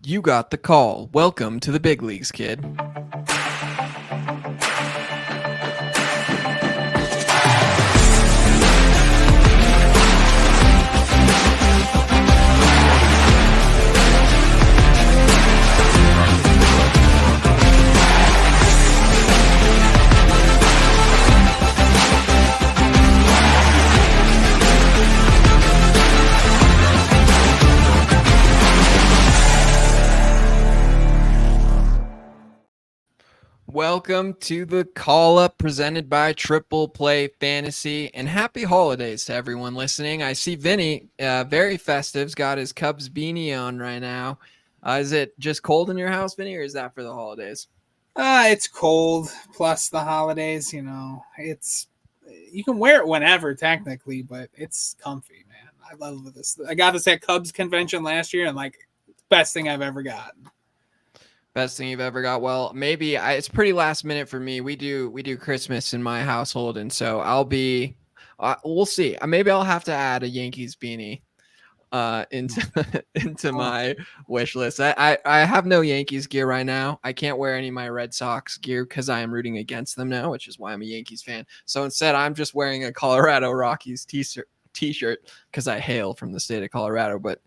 You got the call. Welcome to the big leagues, kid. Welcome to the call up presented by Triple Play Fantasy, and happy holidays to everyone listening. I see Vinny, very festive, has got his Cubs beanie on right now. Is it just cold in your house, Vinny, or is that for the holidays? It's cold, plus the holidays, you can wear it whenever technically, but it's comfy, man. I love this. I got this at Cubs convention last year, and best thing I've ever gotten. Best thing you've ever got? Well, maybe it's pretty last minute for me. We do Christmas in my household, and so I'll be. We'll see. Maybe I'll have to add a Yankees beanie into my wish list. I have no Yankees gear right now. I can't wear any of my Red Sox gear because I am rooting against them now, which is why I'm a Yankees fan. So instead, I'm just wearing a Colorado Rockies t-shirt because I hail from the state of Colorado. But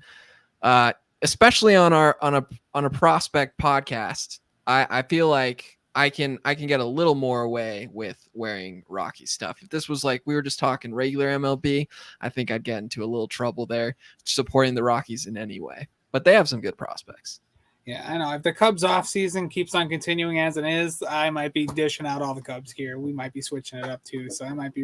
especially on a prospect podcast, I feel like I can get a little more away with wearing Rocky stuff. If this was like we were just talking regular MLB, I think I'd get into a little trouble there supporting the Rockies in any way. But they have some good prospects. Yeah, I know. If the Cubs off season keeps on continuing as it is, I might be dishing out all the Cubs gear. We might be switching it up too. So I might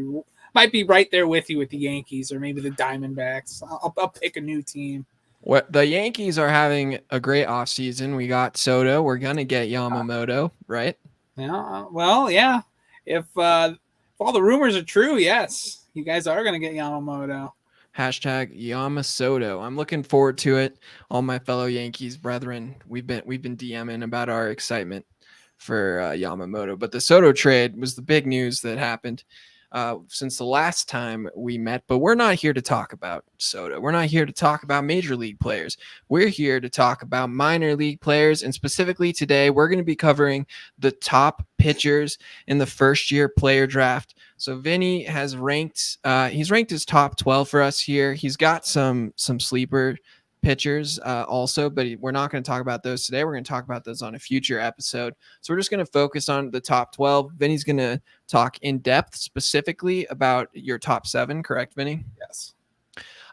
be right there with you with the Yankees or maybe the Diamondbacks. I'll pick a new team. What the Yankees are having a great offseason. We got Soto. We're gonna get Yamamoto, right? Yeah. Well, yeah. If all the rumors are true, yes, you guys are gonna get Yamamoto. Hashtag Yamasoto. I'm looking forward to it. All my fellow Yankees brethren, we've been DMing about our excitement for Yamamoto. But the Soto trade was the big news that happened since the last time we met. But we're not here to talk about Soto. We're not here to talk about major league players. We're here to talk about minor league players. And specifically today, we're going to be covering the top pitchers in the first year player draft. So Vinny has ranked, he's ranked his top 12 for us here. He's got some sleeper pitchers also, but we're not going to talk about those today. We're going to talk about those on a future episode. So we're just going to focus on the top 12. Vinny's going to talk in depth specifically about your top 7, correct, Vinny? Yes.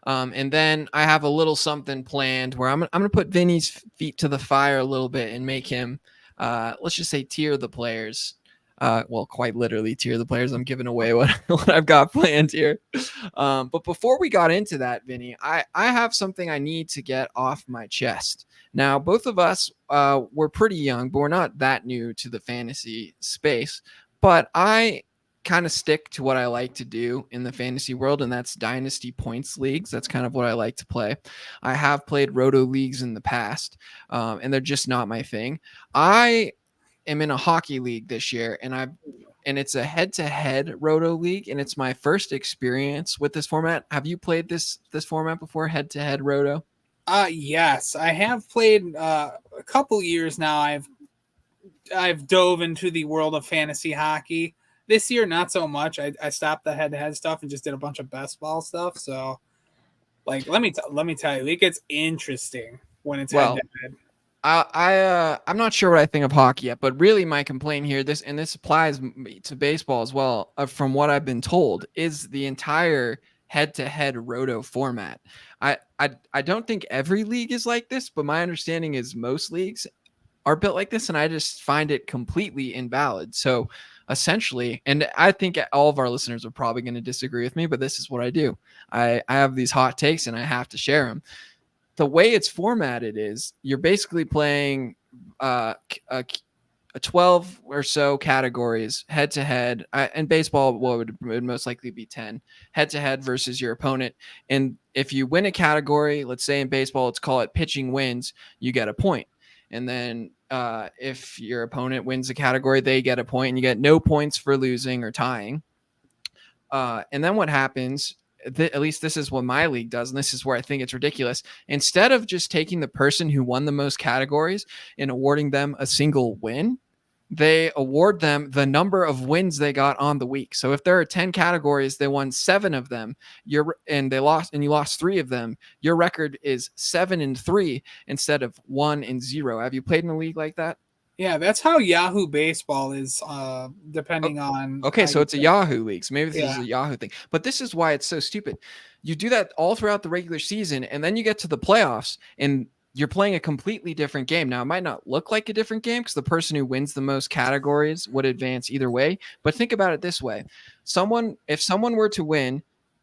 And then I have a little something planned where I'm going to put Vinny's feet to the fire a little bit and make him, let's just say, tier the players. Well, quite literally tier the players. I'm giving away what I've got planned here. But before we got into that, Vinny, I have something I need to get off my chest. Now, both of us we're pretty young, but we're not that new to the fantasy space. But I kind of stick to what I like to do in the fantasy world, and that's Dynasty points leagues. That's kind of what I like to play. I have played roto leagues in the past, and they're just not my thing. I am in a hockey league this year, and it's a head-to-head roto league, and it's my first experience with this format. Have you played this format before, head-to-head roto? Yes, I have played a couple years now. I've dove into the world of fantasy hockey. This year, not so much. I stopped the head-to-head stuff and just did a bunch of best ball stuff. So, let me tell you, it gets interesting when it's head-to-head. I'm not sure what I think of hockey yet, but really my complaint here, this applies to baseball as well, from what I've been told, is the entire head-to-head roto format. I don't think every league is like this, but my understanding is most leagues are built like this, and I just find it completely invalid. So essentially, and I think all of our listeners are probably going to disagree with me, but this is what I do. I have these hot takes and I have to share them. The way it's formatted is you're basically playing a 12 or so categories head to head. And baseball would most likely be 10 head to head versus your opponent. And if you win a category, let's say in baseball, let's call it pitching wins, you get a point. And then if your opponent wins a category, they get a point, and you get no points for losing or tying. And then what happens, at least this is what my league does, and this is where I think it's ridiculous. Instead of just taking the person who won the most categories and awarding them a single win, they award them the number of wins they got on the week. So if there are 10 categories, they won 7 of them, and you lost 3 of them, your record is 7-3 instead of 1-0. Have you played in a league like that? Yeah, that's how Yahoo Baseball is, depending on. Okay, so it's a Yahoo league. So maybe this Yeah. is a Yahoo thing. But this is why it's so stupid. You do that all throughout the regular season, and then you get to the playoffs, and you're playing a completely different game. Now, it might not look like a different game because the person who wins the most categories would advance either way. But think about it this way. If someone were to win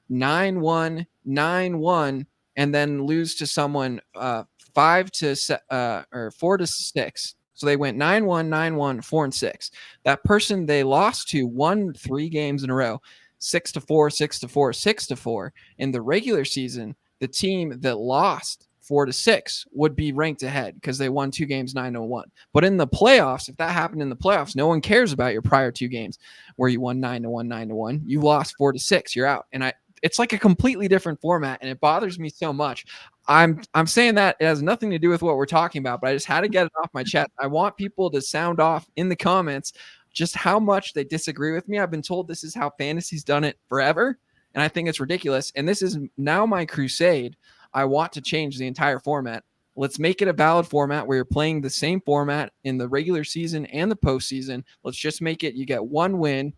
9-1, 9-1, and then lose to someone 4-6. So they went 9-1, 9-1, 4-6. That person they lost to won 3 games in a row, 6-4, 6-4, 6-4. In the regular season, the team that lost 4-6 would be ranked ahead because they won 2 games 9-1. But in the playoffs, if that happened in the playoffs, no one cares about your prior 2 games where you won 9-1, 9-1. You lost 4-6, you're out. And it's like a completely different format, and it bothers me so much. I'm saying that it has nothing to do with what we're talking about, but I just had to get it off my chest. I want people to sound off in the comments just how much they disagree with me. I've been told this is how fantasy's done it forever, and I think it's ridiculous. And this is now my crusade. I want to change the entire format. Let's make it a valid format where you're playing the same format in the regular season and the postseason. Let's just make it you get 1 win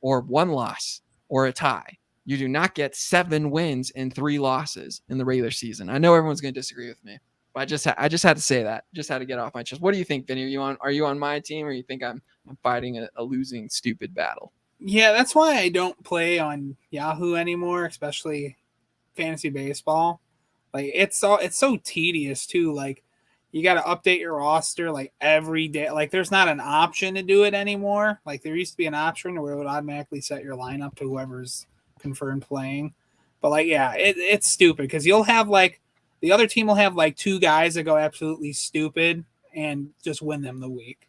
or 1 loss or a tie. You do not get 7 wins and 3 losses in the regular season. I know everyone's going to disagree with me, but I just had to say that. Just had to get off my chest. What do you think, Vinny? Are you on my team, or you think I'm fighting a losing stupid battle? Yeah, that's why I don't play on Yahoo anymore, especially fantasy baseball. Like it's so tedious too. Like you got to update your roster like every day. Like there's not an option to do it anymore. Like there used to be an option where it would automatically set your lineup to whoever's confirmed playing. But like, yeah, it's stupid because you'll have like the other team will have like 2 guys that go absolutely stupid and just win them the week.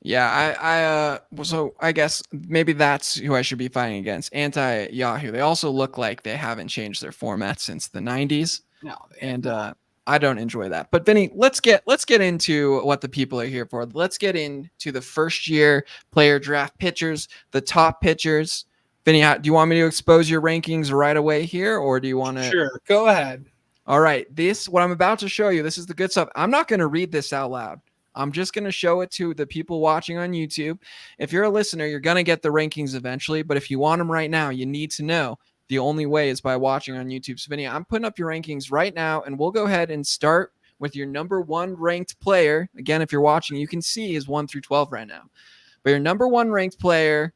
Yeah, so I guess maybe that's who I should be fighting against. Anti-Yahoo. They also look like they haven't changed their format since the 90s. No, and I don't enjoy that. But Vinny, let's get into what the people are here for. Let's get into the first year player draft pitchers, the top pitchers. Vinny, do you want me to expose your rankings right away here, or do you want to? Sure, go ahead. All right, what I'm about to show you, this is the good stuff. I'm not going to read this out loud. I'm just going to show it to the people watching on YouTube. If you're a listener, you're going to get the rankings eventually. But if you want them right now, you need to know the only way is by watching on YouTube. So, Vinny, I'm putting up your rankings right now, and we'll go ahead and start with your number 1 ranked player. Again, if you're watching, you can see is 1 through 12 right now. But your number 1 ranked player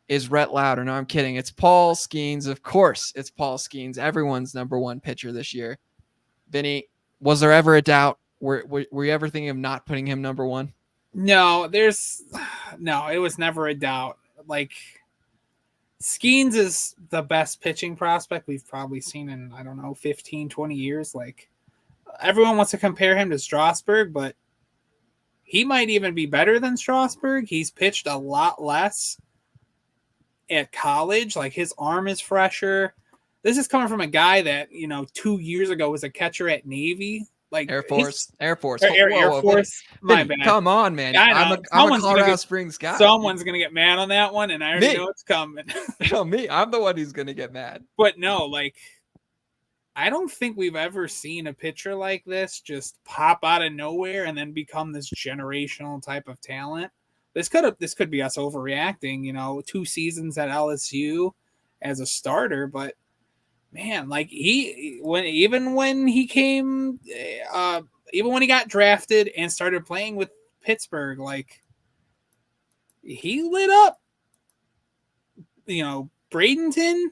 is Rhett Lowder. No, I'm kidding. It's Paul Skenes. Of course, it's Paul Skenes, everyone's number 1 pitcher this year. Vinny, was there ever a doubt? Were you ever thinking of not putting him number 1? No, it was never a doubt. Like Skenes is the best pitching prospect we've probably seen in, I don't know, 15, 20 years. Like everyone wants to compare him to Strasburg, but he might even be better than Strasburg. He's pitched a lot less at college. Like his arm is fresher. This is coming from a guy that, 2 years ago was a catcher at Navy. Like Air Force. Air Force. My bad. Come on, man. I'm a Colorado Springs guy. Someone's gonna get mad on that one, and I already know it's coming. Me. I'm the one who's gonna get mad. But no, like I don't think we've ever seen a pitcher like this just pop out of nowhere and then become this generational type of talent. This could be us overreacting. 2 seasons at LSU as a starter, but. Man, like even when he got drafted and started playing with Pittsburgh, like he lit up. Bradenton,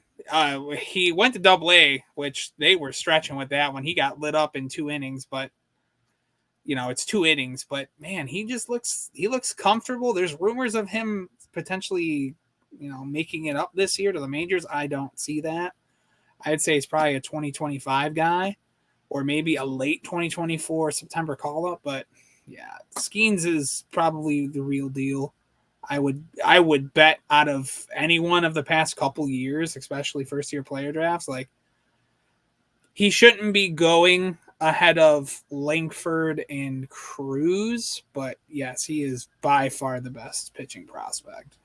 he went to Double-A, which they were stretching with that when he got lit up in 2 innings, but it's 2 innings, but man, he looks comfortable. There's rumors of him potentially, making it up this year to the majors. I don't see that. I'd say he's probably a 2025 guy or maybe a late 2024 September call-up. But, yeah, Skenes is probably the real deal. I would bet out of any one of the past couple years, especially first year player drafts, like he shouldn't be going ahead of Langford and Cruz, but yes, he is by far the best pitching prospect.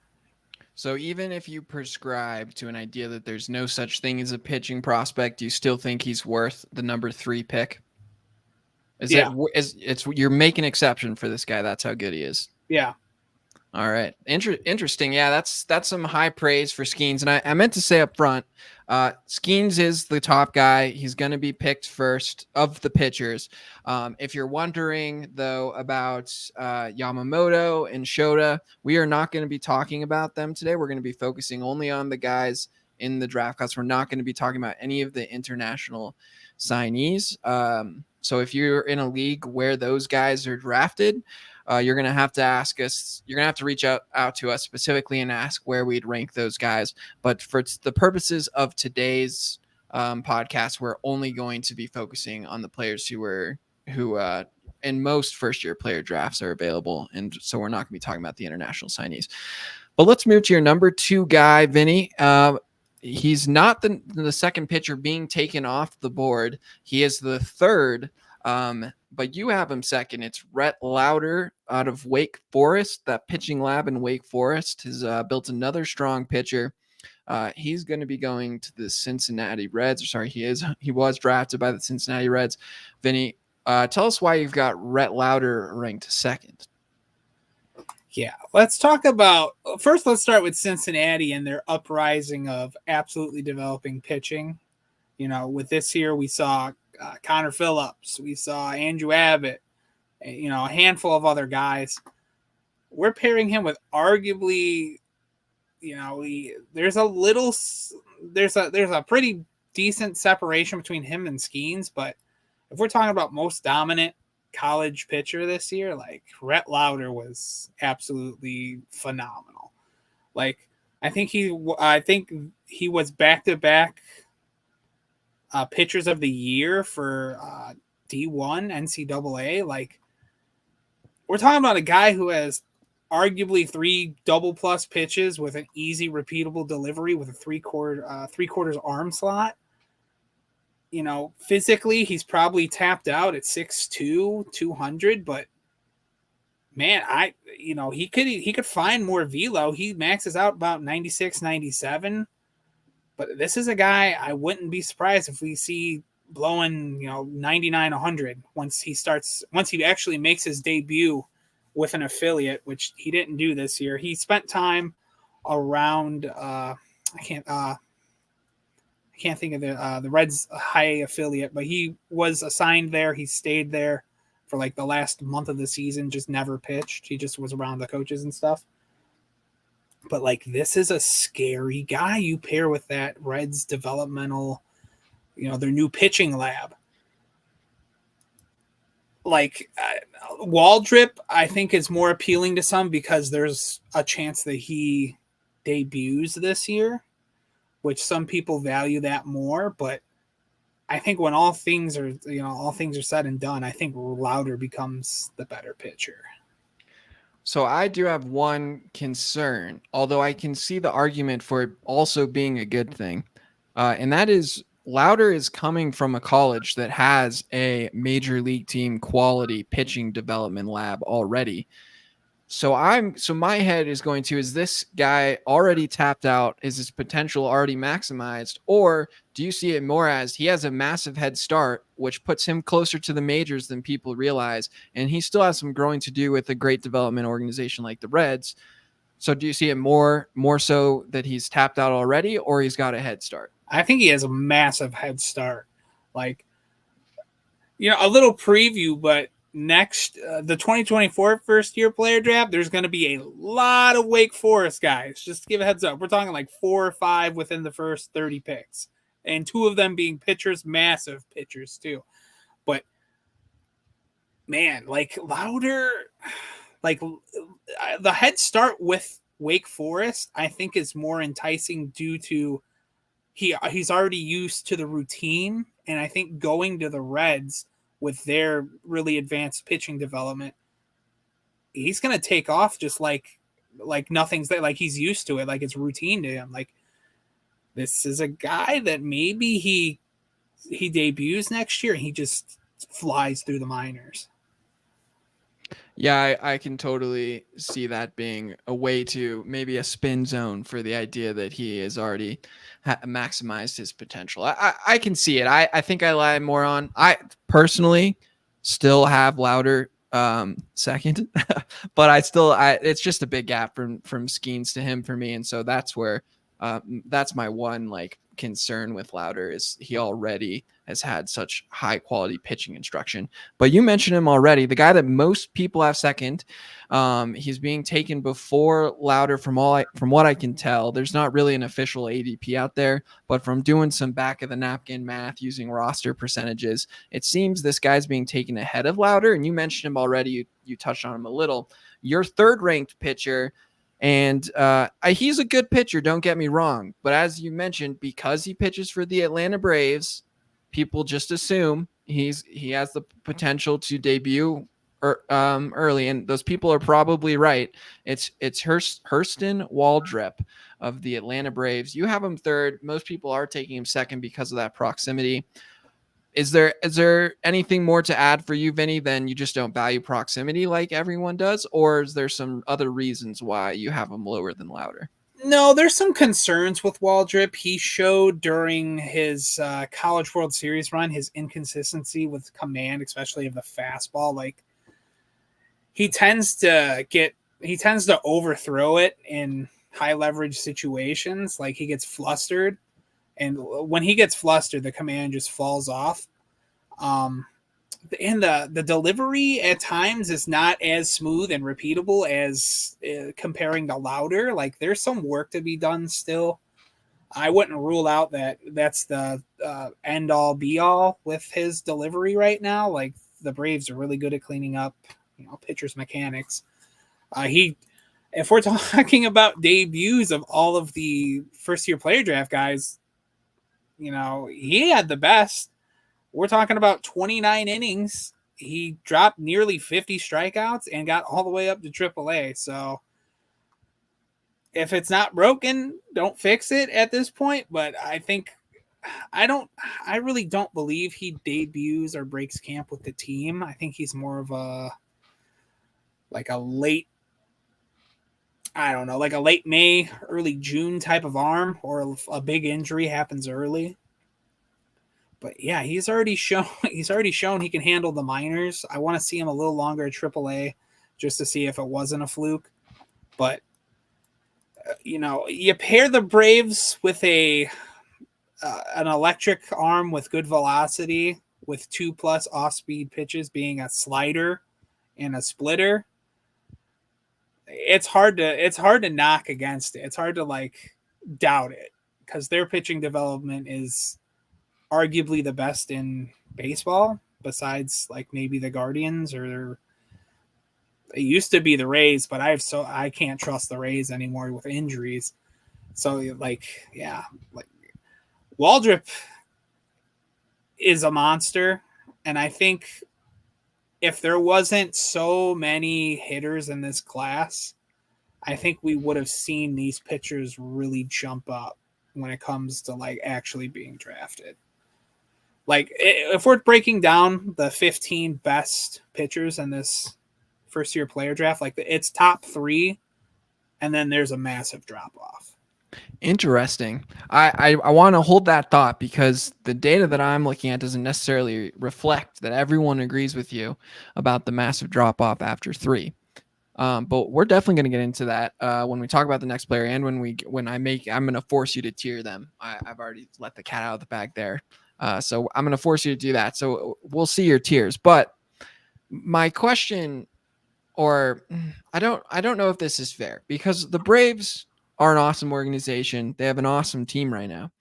So even if you prescribe to an idea that there's no such thing as a pitching prospect, you still think he's worth the number 3 pick? Yeah. You're making an exception for this guy. That's how good he is. Yeah. All right. Interesting. Yeah, that's some high praise for Skenes. And I meant to say up front, Skenes is the top guy. He's going to be picked first of the pitchers. If you're wondering, though, about Yamamoto and Shota, we are not going to be talking about them today. We're going to be focusing only on the guys in the draft class. We're not going to be talking about any of the international signees. So if you're in a league where those guys are drafted, you're going to have to ask us, you're going to have to reach out to us specifically and ask where we'd rank those guys. But for the purposes of today's podcast, we're only going to be focusing on the players who in most first year player drafts are available. And so we're not going to be talking about the international signees. But let's move to your number 2 guy, Vinny. He's not the second pitcher being taken off the board. He is the third. But you have him second. It's Rhett Lowder out of Wake Forest. That pitching lab in Wake Forest has built another strong pitcher. He's going to be going to the Cincinnati Reds. Sorry, he was drafted by the Cincinnati Reds. Vinny, tell us why you've got Rhett Lowder ranked second. Yeah, let's start with Cincinnati and their uprising of absolutely developing pitching. You know, with this year, we saw Connor Phillips, we saw Andrew Abbott, you know, a handful of other guys. We're pairing him with arguably, you know, there's a pretty decent separation between him and Skenes, but if we're talking about most dominant college pitcher this year, like Rhett Lowder was absolutely phenomenal. Like I think he was back-to-back pitchers of the year for D1 NCAA. Like we're talking about a guy who has arguably 3 double plus pitches with an easy repeatable delivery with a three quarters arm slot. You know, physically he's probably tapped out at 6'2", 200, but man, he could find more velo. He maxes out about 96, 97. But this is a guy I wouldn't be surprised if we see blowing, 99, 100 once he actually makes his debut with an affiliate, which he didn't do this year. He spent time around I can't think of the Reds high affiliate, but he was assigned there. He stayed there for like the last month of the season, just never pitched. He just was around the coaches and stuff. But like, this is a scary guy you pair with that Reds developmental, their new pitching lab. Like Waldrep, I think is more appealing to some because there's a chance that he debuts this year, which some people value that more. But I think when all things are said and done, I think Lowder becomes the better pitcher. So I do have one concern, although I can see the argument for it also being a good thing. And that is Lowder is coming from a college that has a major league team quality pitching development lab already. So my head is going to, is this guy already tapped out? Is his potential already maximized? Or do you see it more as he has a massive head start, which puts him closer to the majors than people realize? And he still has some growing to do with a great development organization like the Reds. So do you see it more so that he's tapped out already, or he's got a head start? I think he has a massive head start. Like, a little preview, but next, the 2024 first year player draft, there's going to be a lot of Wake Forest guys. Just to give a heads up, we're talking like 4 or 5 within the first 30 picks, and 2 of them being pitchers, massive pitchers too. But man, like Lowder, like the head start with Wake Forest, I think is more enticing due to he's already used to the routine, and I think going to the Reds with their really advanced pitching development, he's going to take off just like like nothing's there, like he's used to it, like it's routine to him. Like this is a guy that maybe he debuts next year and he just flies through the minors. Yeah, I can totally see that being a way to maybe a spin zone for the idea that he has already maximized his potential. I can see it. I think I lie more on. I personally still have Lowder second, but it's just a big gap from Skenes to him for me, and so that's my one like concern with Lowder is he already has had such high quality pitching instruction. But you mentioned him already, the guy that most people have second. He's being taken before Lowder from what I can tell. There's not really an official ADP out there, but from doing some back of the napkin math using roster percentages, it seems this guy's being taken ahead of Lowder. And you mentioned him already. You touched on him a little. Your third ranked pitcher. And he's a good pitcher, don't get me wrong. But as you mentioned, because he pitches for the Atlanta Braves, people just assume he has the potential to debut early, and those people are probably right. It's Hurston Waldrep of the Atlanta Braves. You have him third. Most people are taking him second because of that proximity. Is there anything more to add for you, Vinny, than you just don't value proximity like everyone does, or is there some other reasons why you have him lower than Lowder? No, there's some concerns with Waldrep. He showed during his College World Series run his inconsistency with command, especially of the fastball. Like he tends to overthrow it in high leverage situations. Like he gets flustered, and when he gets flustered, the command just falls off. And the delivery at times is not as smooth and repeatable as comparing to Lowder. Like there's some work to be done still. I wouldn't rule out that that's the end all be all with his delivery right now. Like the Braves are really good at cleaning up, pitchers' mechanics. If we're talking about debuts of all of the first year player draft guys, he had the best. We're talking about 29 innings. He dropped nearly 50 strikeouts and got all the way up to AAA. So if it's not broken, don't fix it at this point. But I really don't believe he debuts or breaks camp with the team. I think he's more of a late May, early June type of arm, or a big injury happens early. But yeah, he's already shown he can handle the minors. I want to see him a little longer at AAA just to see if it wasn't a fluke. But you pair the Braves with an electric arm with good velocity, with 2+ off-speed pitches being a slider and a splitter. It's hard to knock against it. It's hard to doubt it because their pitching development is arguably the best in baseball, besides maybe the Guardians, or it used to be the Rays, but I can't trust the Rays anymore with injuries. So Waldrep is a monster, and I think if there wasn't so many hitters in this class, I think we would have seen these pitchers really jump up when it comes to actually being drafted. If we're breaking down the 15 best pitchers in this first year player draft, it's top 3, and then there's a massive drop off. Interesting. I want to hold that thought because the data that I'm looking at doesn't necessarily reflect that everyone agrees with you about the massive drop off after 3. But we're definitely going to get into that when we talk about the next player, and I'm going to force you to tier them. I've already let the cat out of the bag there. So I'm going to force you to do that. So we'll see your tiers. But my question, or I don't know if this is fair, because the Braves are an awesome organization. They have an awesome team right now.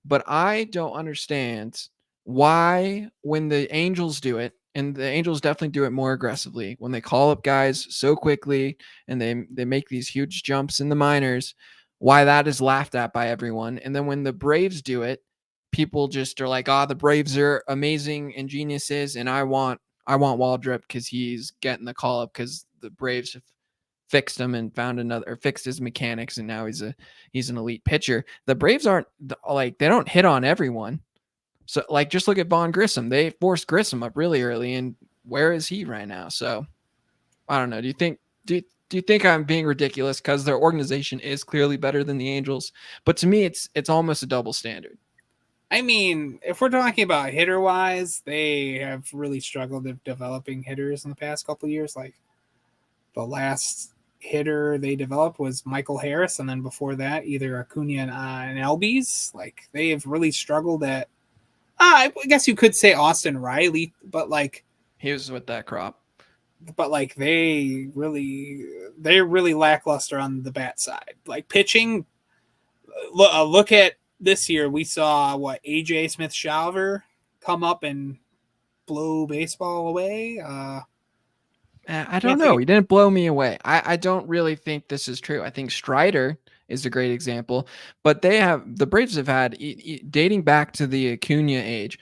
But I don't understand why, when the Angels do it, and the Angels definitely do it more aggressively, when they call up guys so quickly and they make these huge jumps in the minors, why that is laughed at by everyone. And then when the Braves do it, people just are like, the Braves are amazing and geniuses, and I want Waldrep because he's getting the call up because the Braves have fixed him and found another, or fixed his mechanics, and now he's an elite pitcher. The Braves aren't like, they don't hit on everyone. So like, just look at Vaughn Grissom. They forced Grissom up really early, and where is he right now? So I don't know. Do you think I'm being ridiculous because their organization is clearly better than the Angels? But to me, it's almost a double standard. I mean, if we're talking about hitter wise, they have really struggled with developing hitters in the past couple of years. Like the last hitter they developed was Michael Harris, and then before that, either Acuna and Albies. Like they have really struggled at. I guess you could say Austin Riley, but like he was with that crop. But like they're really lackluster on the bat side. Like pitching, look at this year. We saw AJ Smith-Shawver come up and blow baseball away. I don't know. He didn't blow me away. I don't really think this is true. I think Strider is a great example, but the Braves have had, dating back to the Acuna age,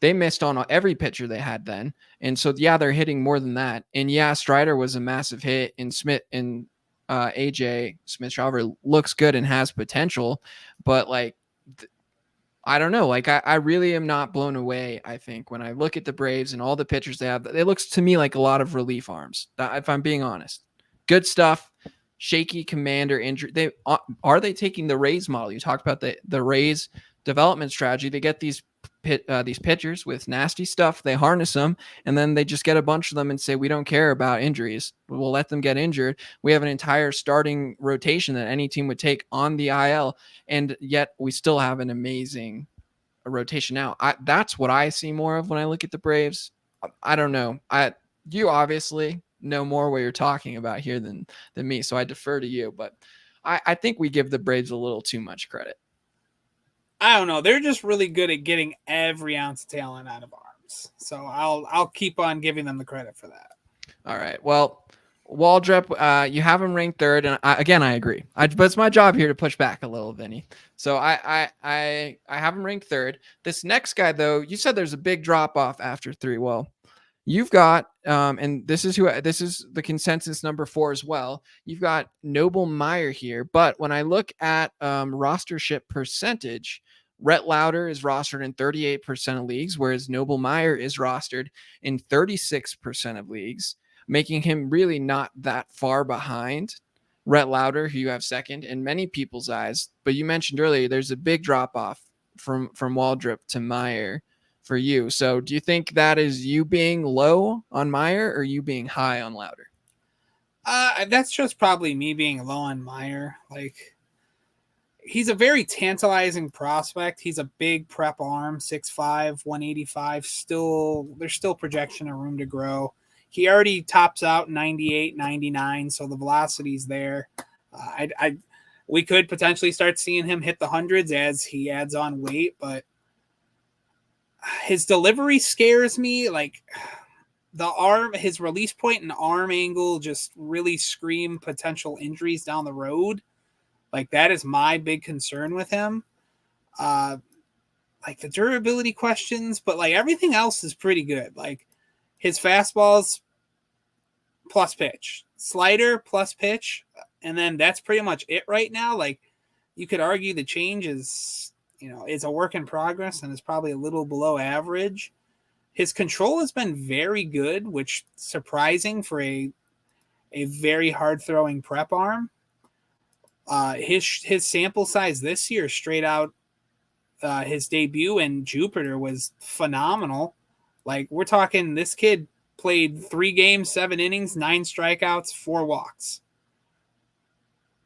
they missed on every pitcher they had then. And so, yeah, they're hitting more than that. And yeah, Strider was a massive hit, and AJ Smith-Shawver looks good and has potential, but like, I don't know. Like, I really am not blown away. I think when I look at the Braves and all the pitchers they have, it looks to me like a lot of relief arms. If I'm being honest, good stuff. Shaky commander injury. Are they taking the Rays model? You talked about the Rays development strategy. They get these pitchers with nasty stuff. They harness them, and then they just get a bunch of them and say, we don't care about injuries. We'll let them get injured. We have an entire starting rotation that any team would take on the IL, and yet we still have an amazing rotation now. That's what I see more of when I look at the Braves. I don't know. You obviously know more what you're talking about here than me, so I defer to you. But I think we give the Braves a little too much credit. I don't know. They're just really good at getting every ounce of talent out of arms. So I'll keep on giving them the credit for that. All right. Well, Waldrep, you have him ranked third, and I agree. But it's my job here to push back a little, Vinny. So I have him ranked third. This next guy, though, you said there's a big drop off after 3. Well, you've got, and this is the consensus number 4 as well. You've got Nobel Meyer here, but when I look at rostership percentage, Rhett Lowder is rostered in 38% of leagues, whereas Nobel Meyer is rostered in 36% of leagues, making him really not that far behind Rhett Lowder, who you have second in many people's eyes. But you mentioned earlier there's a big drop off from Waldrep to Meyer for you. So do you think that is you being low on Meyer or you being high on Lowder? That's just probably me being low on Meyer. Like, he's a very tantalizing prospect. He's a big prep arm, 6'5", 185. There's still projection and room to grow. He already tops out 98, 99, so the velocity's there. We could potentially start seeing him hit the hundreds as he adds on weight, but his delivery scares me. Like, his release point and arm angle just really scream potential injuries down the road. Like, that is my big concern with him. Like, the durability questions, but like everything else is pretty good. Like, his fastballs plus pitch, slider plus pitch, and then that's pretty much it right now. Like, you could argue the change is a work in progress and is probably a little below average. His control has been very good, which is surprising for a very hard throwing prep arm. His sample size this year, straight out, his debut in Jupiter was phenomenal. Like, we're talking, this kid played 3 games, 7 innings, 9 strikeouts, 4 walks.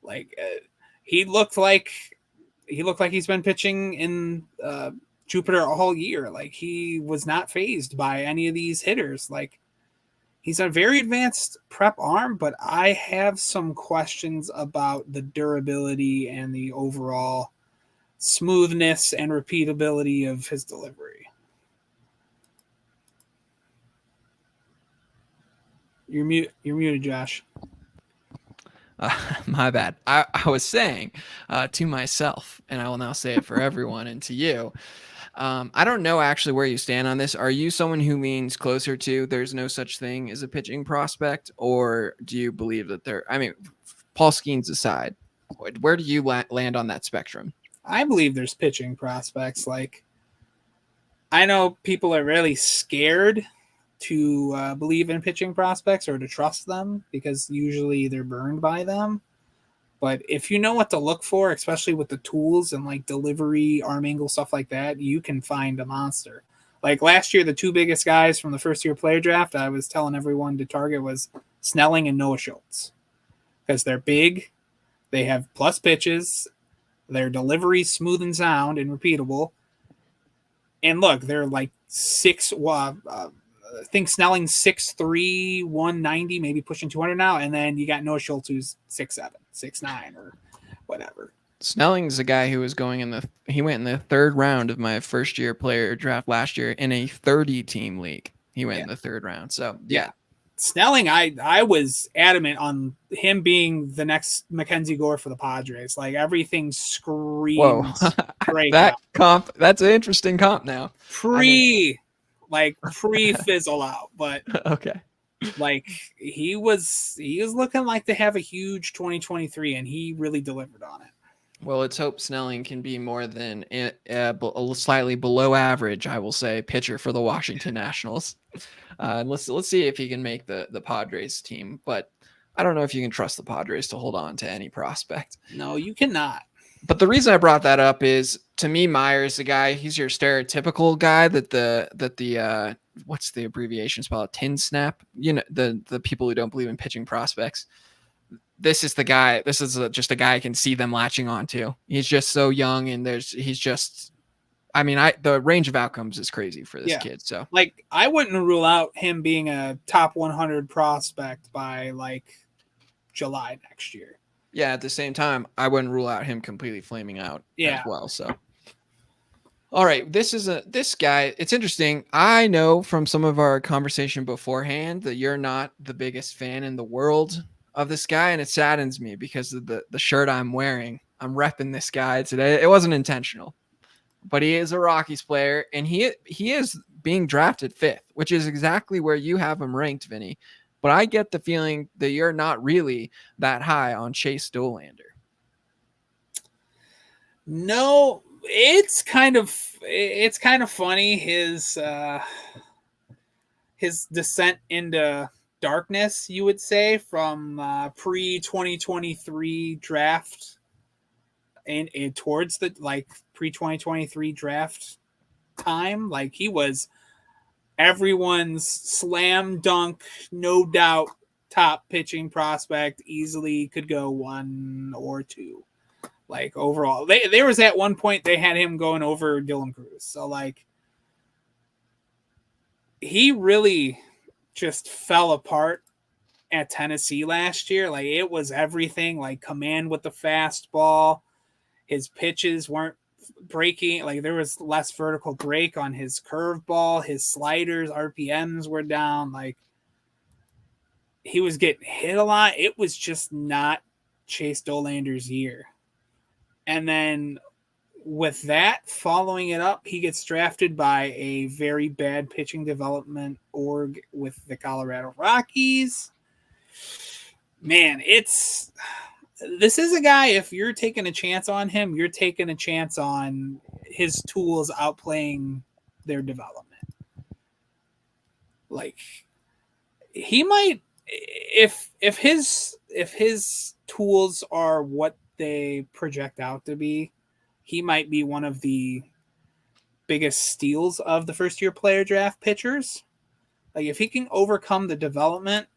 Like, he looked like he's been pitching in Jupiter all year. Like, he was not fazed by any of these hitters. Like, he's a very advanced prep arm, but I have some questions about the durability and the overall smoothness and repeatability of his delivery. You're muted, Josh. My bad. I was saying to myself, and I will now say it for everyone and to you, I don't know actually where you stand on this. Are you someone who leans closer to there's no such thing as a pitching prospect, or do you believe that there? I mean, Paul Skenes aside, where do you land on that spectrum? I believe there's pitching prospects. Like, I know people are really scared to believe in pitching prospects or to trust them because usually they're burned by them. But if you know what to look for, especially with the tools and like delivery, arm angle, stuff like that, you can find a monster. Like last year, the two biggest guys from the first year player draft, I was telling everyone to target was Snelling and Noah Schultz because they're big, they have plus pitches, their delivery smooth and sound and repeatable. And look, they're like I think Snelling's 6'3", 190, maybe pushing 200 now. And then you got Noah Schultz, who's 6'7", 6'9", or whatever. Snelling's a guy who was he went in the third round of my first year player draft last year in a 30-team league. He went in the third round. So, yeah. Snelling, I was adamant on him being the next Mackenzie Gore for the Padres. Like, everything screams. That's an interesting comp now. Pre fizzle out, but okay. Like he was looking like to have a huge 2023, and he really delivered on it. Well, let's hope Snelling can be more than a slightly below average, I will say, pitcher for the Washington Nationals. Let's see if he can make the Padres team. But I don't know if you can trust the Padres to hold on to any prospect. No, you cannot. But the reason I brought that up is, to me, Meyer's the guy. He's your stereotypical guy that the what's the abbreviation spell? Tin snap. You know, the people who don't believe in pitching prospects. This is the guy. This is just a guy I can see them latching onto. He's just so young, and the range of outcomes is crazy for this kid. So, like, I wouldn't rule out him being a top 100 prospect by like July next year. Yeah, at the same time, I wouldn't rule out him completely flaming out as well. So, all right, this guy. It's interesting. I know from some of our conversation beforehand that you're not the biggest fan in the world of this guy, and it saddens me because of the shirt I'm wearing. I'm repping this guy today. It wasn't intentional, but he is a Rockies player, and he is being drafted 5th, which is exactly where you have him ranked, Vinny. But I get the feeling that you're not really that high on Chase Dollander. No, it's kind of funny his descent into darkness, you would say, from pre-2023 draft and towards the like pre-2023 draft time. Like, he was everyone's slam dunk, no doubt top pitching prospect, easily could go 1 or 2. Like, overall, there was at one point they had him going over Dylan Cruz. So like, he really just fell apart at Tennessee last year. Like, it was everything, like command with the fastball. His pitches weren't breaking, like there was less vertical break on his curveball, his sliders, RPMs were down, like he was getting hit a lot. It was just not Chase Dollander's year. And then with that, following it up, he gets drafted by a very bad pitching development org with the Colorado Rockies. Man, this is a guy, if you're taking a chance on him, you're taking a chance on his tools outplaying their development. Like, he might, if his tools are what they project out to be, he might be one of the biggest steals of the first year player draft pitchers. Like, if he can overcome the development,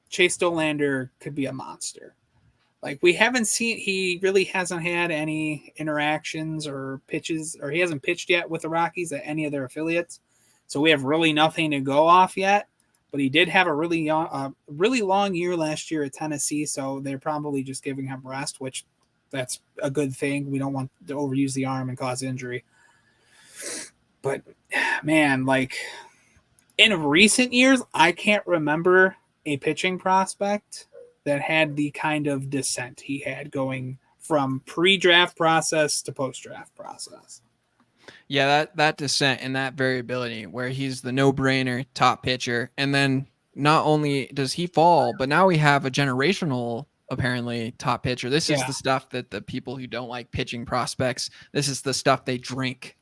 Chase Dollander could be a monster. Like, we haven't seen, he really hasn't had any interactions or pitches, or he hasn't pitched yet with the Rockies at any of their affiliates. So we have really nothing to go off yet. But he did have a really long year last year at Tennessee. So they're probably just giving him rest, which that's a good thing. We don't want to overuse the arm and cause injury. But man, like, in recent years, I can't remember a pitching prospect that had the kind of descent he had going from pre-draft process to post-draft process. Yeah, that descent and that variability where he's the no-brainer top pitcher, and then not only does he fall, but now we have a generational apparently top pitcher. This is Yeah. the stuff that the people who don't like pitching prospects, this is the stuff they drink.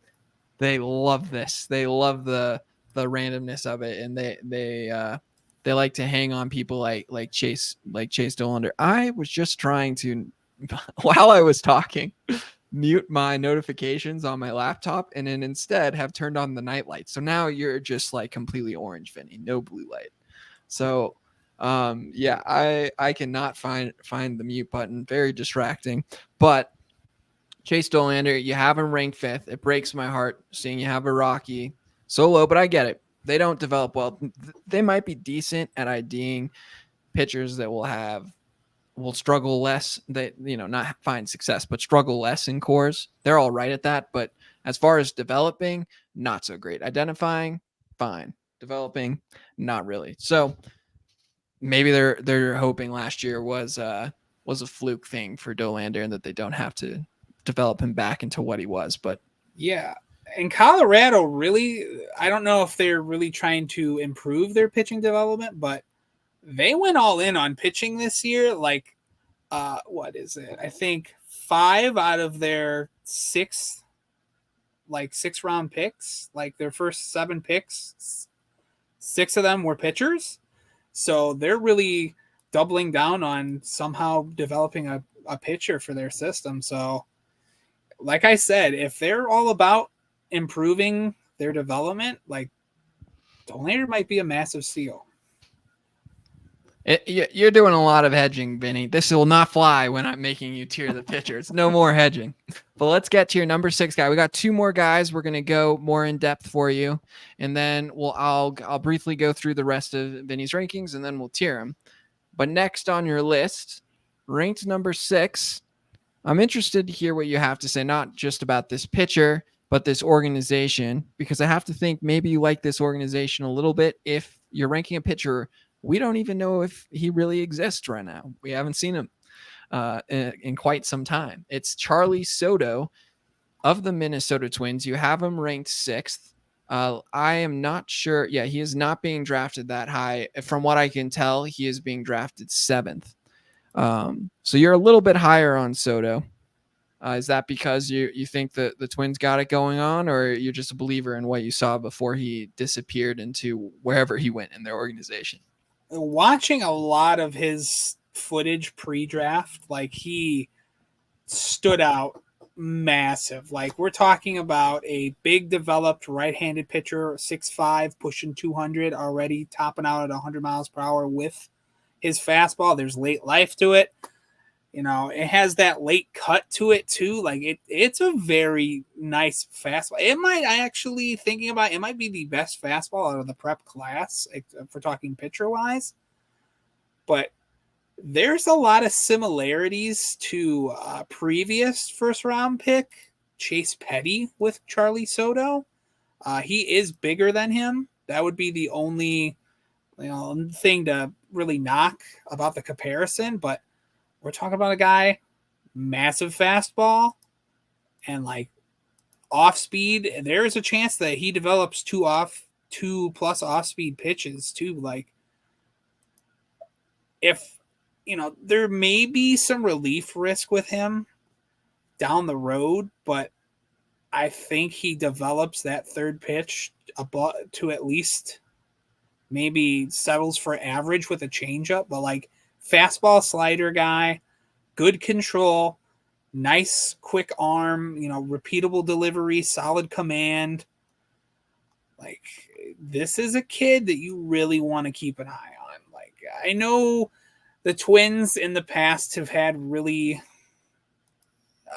They love this. They love the randomness of it, and they like to hang on people like Chase Dollander. I was just trying to while I was talking mute my notifications on my laptop and then instead have turned on the night light. So now you're just like completely orange, Vinny, no blue light. So yeah, I cannot find the mute button. Very distracting. But Chase Dollander, you have him ranked 5th. It breaks my heart seeing you have a Rocky so low, but I get it. They don't develop well. They might be decent at IDing pitchers that will struggle less. They, not find success, but struggle less in cores. They're all right at that. But as far as developing, not so great. Identifying, fine. Developing, not really. So maybe they're hoping last year was a fluke thing for Dollander and that they don't have to develop him back into what he was. But yeah, in Colorado, really, I don't know if they're really trying to improve their pitching development, but they went all in on pitching this year. Like, what is it? I think 5 out of their 6 round picks, like their first 7 picks, 6 of them were pitchers. So they're really doubling down on somehow developing a pitcher for their system. So, like I said, if they're all about improving their development, like Dollander might be a massive steal. You're doing a lot of hedging, Vinny. This will not fly when I'm making you tier the pitchers. No more hedging. But let's get to your number 6 guy. We got 2 more guys. We're gonna go more in depth for you, and then I'll briefly go through the rest of Vinny's rankings, and then we'll tier him. But next on your list, ranked number 6. I'm interested to hear what you have to say, not just about this pitcher, but this organization, because I have to think maybe you like this organization a little bit. If you're ranking a pitcher, we don't even know if he really exists right now. We haven't seen him in quite some time. It's Charlee Soto of the Minnesota Twins. You have him ranked 6th. I am not sure. Yeah, he is not being drafted that high. From what I can tell, he is being drafted 7th. So you're a little bit higher on Soto. Is that because you think that the Twins got it going on, or you're just a believer in what you saw before he disappeared into wherever he went in their organization? Watching a lot of his footage pre-draft, like he stood out massive. Like we're talking about a big developed right-handed pitcher, 6'5", pushing 200, already topping out at 100 miles per hour with his fastball. There's late life to it. It has that late cut to it too. Like it's a very nice fastball. It might be the best fastball out of the prep class if we're talking pitcher wise. But there's a lot of similarities to previous first round pick Chase Petty with Charlee Soto. He is bigger than him. That would be the only thing to really knock about the comparison, but we're talking about a guy, massive fastball, and like off speed. There is a chance that he develops 2 plus off speed pitches too. Like if there may be some relief risk with him down the road, but I think he develops that third pitch to at least maybe settles for average with a changeup, but like fastball slider guy, good control, nice quick arm, repeatable delivery, solid command. Like this is a kid that you really want to keep an eye on. Like I know the Twins in the past have had really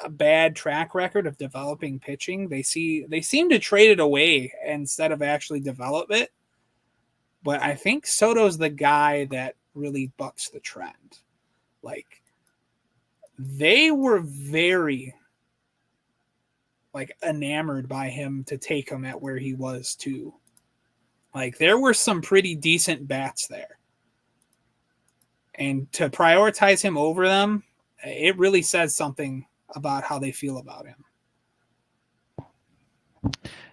a bad track record of developing pitching. They seem to trade it away instead of actually develop it. But I think Soto's the guy that really bucks the trend. Like they were very enamored by him to take him at where he was too. Like there were some pretty decent bats there. And to prioritize him over them, it really says something about how they feel about him.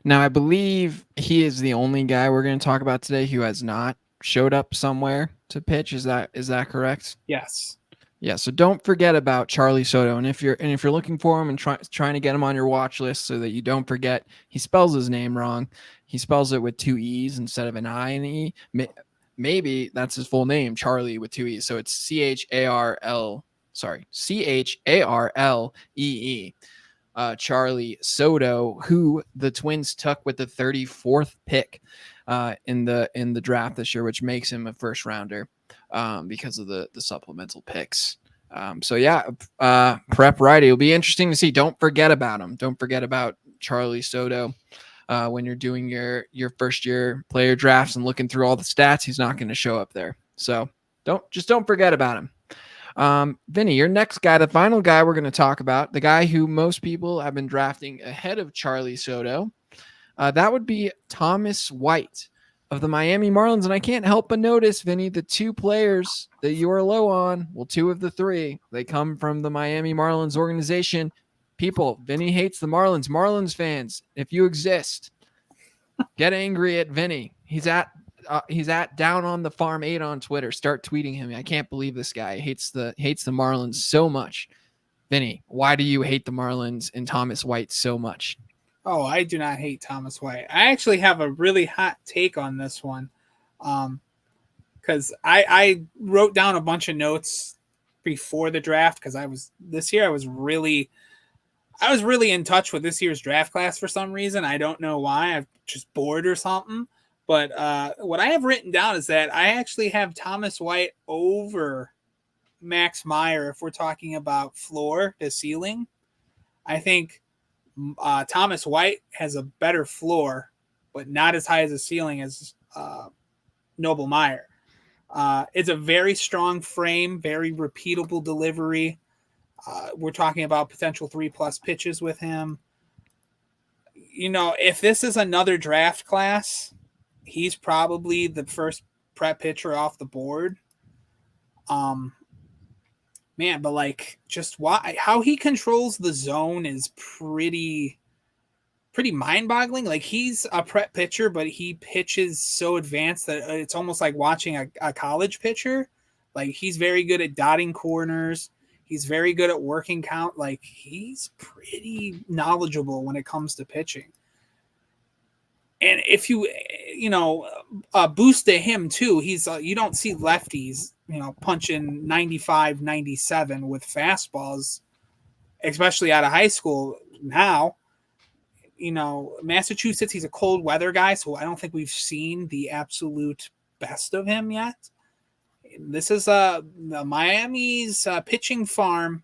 Now, I believe he is the only guy we're going to talk about today who has not showed up somewhere to pitch. Is that correct? Yes. Yeah. So don't forget about Charlee Soto, and if you're looking for him and trying to get him on your watch list so that you don't forget, he spells his name wrong. He spells it with two E's instead of an I and E. Maybe that's his full name, Charlie with two E's. So it's CHARL. Sorry, CHARLEE. Charlee Soto, who the Twins took with the 34th pick in the draft this year, which makes him a first rounder because of the supplemental picks. So yeah, prep righty. It'll be interesting to see. Don't forget about him. Don't forget about Charlee Soto. When you're doing your first year player drafts and looking through all the stats, he's not going to show up there. So don't forget about him. Vinny, your next guy, the final guy we're going to talk about, the guy who most people have been drafting ahead of Charlee Soto, that would be Thomas White of the Miami Marlins. And I can't help but notice, Vinny, the two players that you are low on, well, two of the three, they come from the Miami Marlins organization. People, Vinny hates the Marlins. Marlins fans, if you exist, get angry at Vinny. He's at Down on the Farm 8 on Twitter. Start tweeting him. I can't believe this guy hates the Marlins so much. Vinny, why do you hate the Marlins and Thomas White so much? Oh, I do not hate Thomas White. I actually have a really hot take on this one. Because I wrote down a bunch of notes before the draft because I was really in touch with this year's draft class for some reason. I don't know why. I'm just bored or something. But what I have written down is that I actually have Thomas White over Max Meyer if we're talking about floor to ceiling. I think Thomas White has a better floor, but not as high as a ceiling as Nobel Meyer. It's a very strong frame, very repeatable delivery. We're talking about potential 3+ pitches with him. If this is another draft class, he's probably the first prep pitcher off the board. Man, but just how he controls the zone is pretty mind-boggling. Like, he's a prep pitcher, but he pitches so advanced that it's almost like watching a college pitcher. Like, he's very good at dotting corners. He's very good at working count. Like, he's pretty knowledgeable when it comes to pitching. And if you boost to him too, he's you don't see lefties, punching 95, 97 with fastballs, especially out of high school now. Massachusetts, he's a cold weather guy, so I don't think we've seen the absolute best of him yet. This is Miami's pitching farm.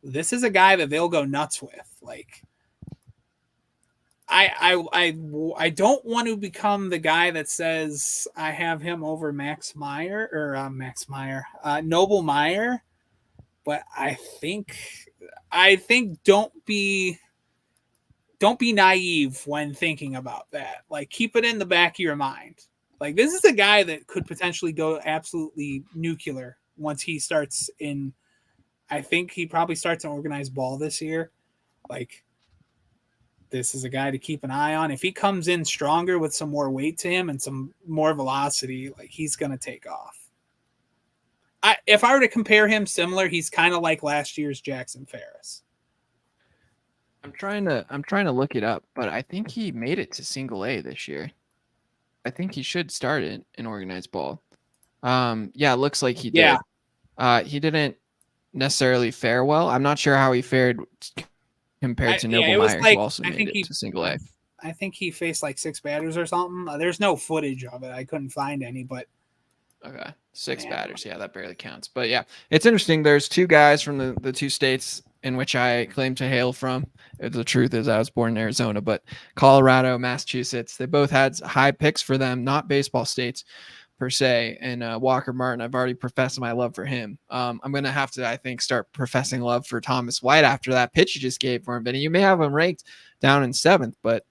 This is a guy that they'll go nuts with. Like, I don't want to become the guy that says I have him over Nobel Meyer, but I think don't be naive when thinking about that. Like, keep it in the back of your mind. Like, this is a guy that could potentially go absolutely nuclear once he starts in. I think he probably starts in organized ball this year. Like, this is a guy to keep an eye on. If he comes in stronger with some more weight to him and some more velocity, like, he's going to take off. If I were to compare him similar, he's kind of like last year's Jackson Ferris. I'm trying to look it up, but I think he made it to single A this year. I think he should start it in organized ball. Yeah, it looks like he did. Yeah. He didn't necessarily fare well. I'm not sure how he fared compared to Nobel Meyer, who also made it to single A. I think he faced like 6 batters or something. There's no footage of it. I couldn't find any, but okay, 6 batters. Yeah, that barely counts. But yeah, it's interesting. There's 2 guys from the 2 states in which I claim to hail from. The truth is I was born in Arizona, but Colorado, Massachusetts, they both had high picks for them, not baseball states per se. And Walker Martin, I've already professed my love for him. I'm going to have to, I think, start professing love for Thomas White after that pitch you just gave for him. Benny, you may have him ranked down in 7th, but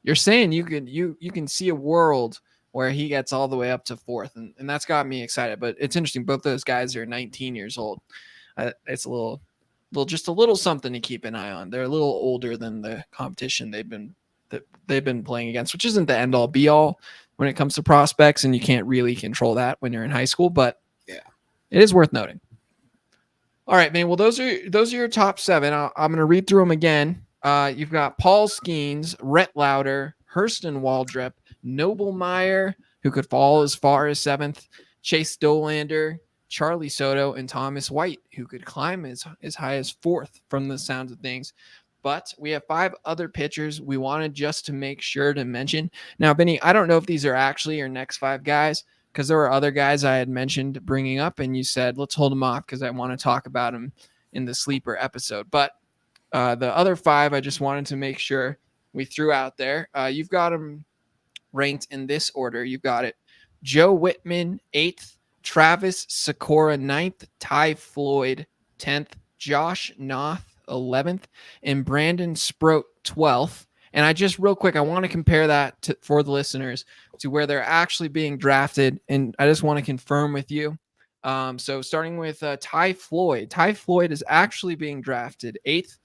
you're saying you can see a world where he gets all the way up to 4th, and that's got me excited. But it's interesting. Both those guys are 19 years old. It's a little just a little something to keep an eye on. They're a little older than the competition they've been playing against, which isn't the end all be all when it comes to prospects, and you can't really control that when you're in high school, but Yeah. it is worth noting. All right, man. Well, those are your top 7. I'm going to read through them again. You've got Paul Skenes, Rhett Lowder, Hurston Waldrep, Nobel Meyer, who could fall as far as 7th, Chase Dollander, Charlee Soto, and Thomas White, who could climb as high as 4th from the sounds of things. But we have 5 other pitchers we wanted just to make sure to mention. Now, Vinny, I don't know if these are actually your next 5 guys, because there were other guys I had mentioned bringing up, and you said, let's hold them off because I want to talk about them in the sleeper episode. But the other 5, I just wanted to make sure we threw out there. You've got them ranked in this order. You've got it: Joe Whittman, 8th, Travis Sykora, 9th, Ty Floyd, 10th, Josh Noth, 11th, and Brandon Sproat, 12th. And I just real quick, I want to compare that for the listeners to where they're actually being drafted. And I just want to confirm with you. So starting with Ty Floyd. Ty Floyd is actually being drafted 8th.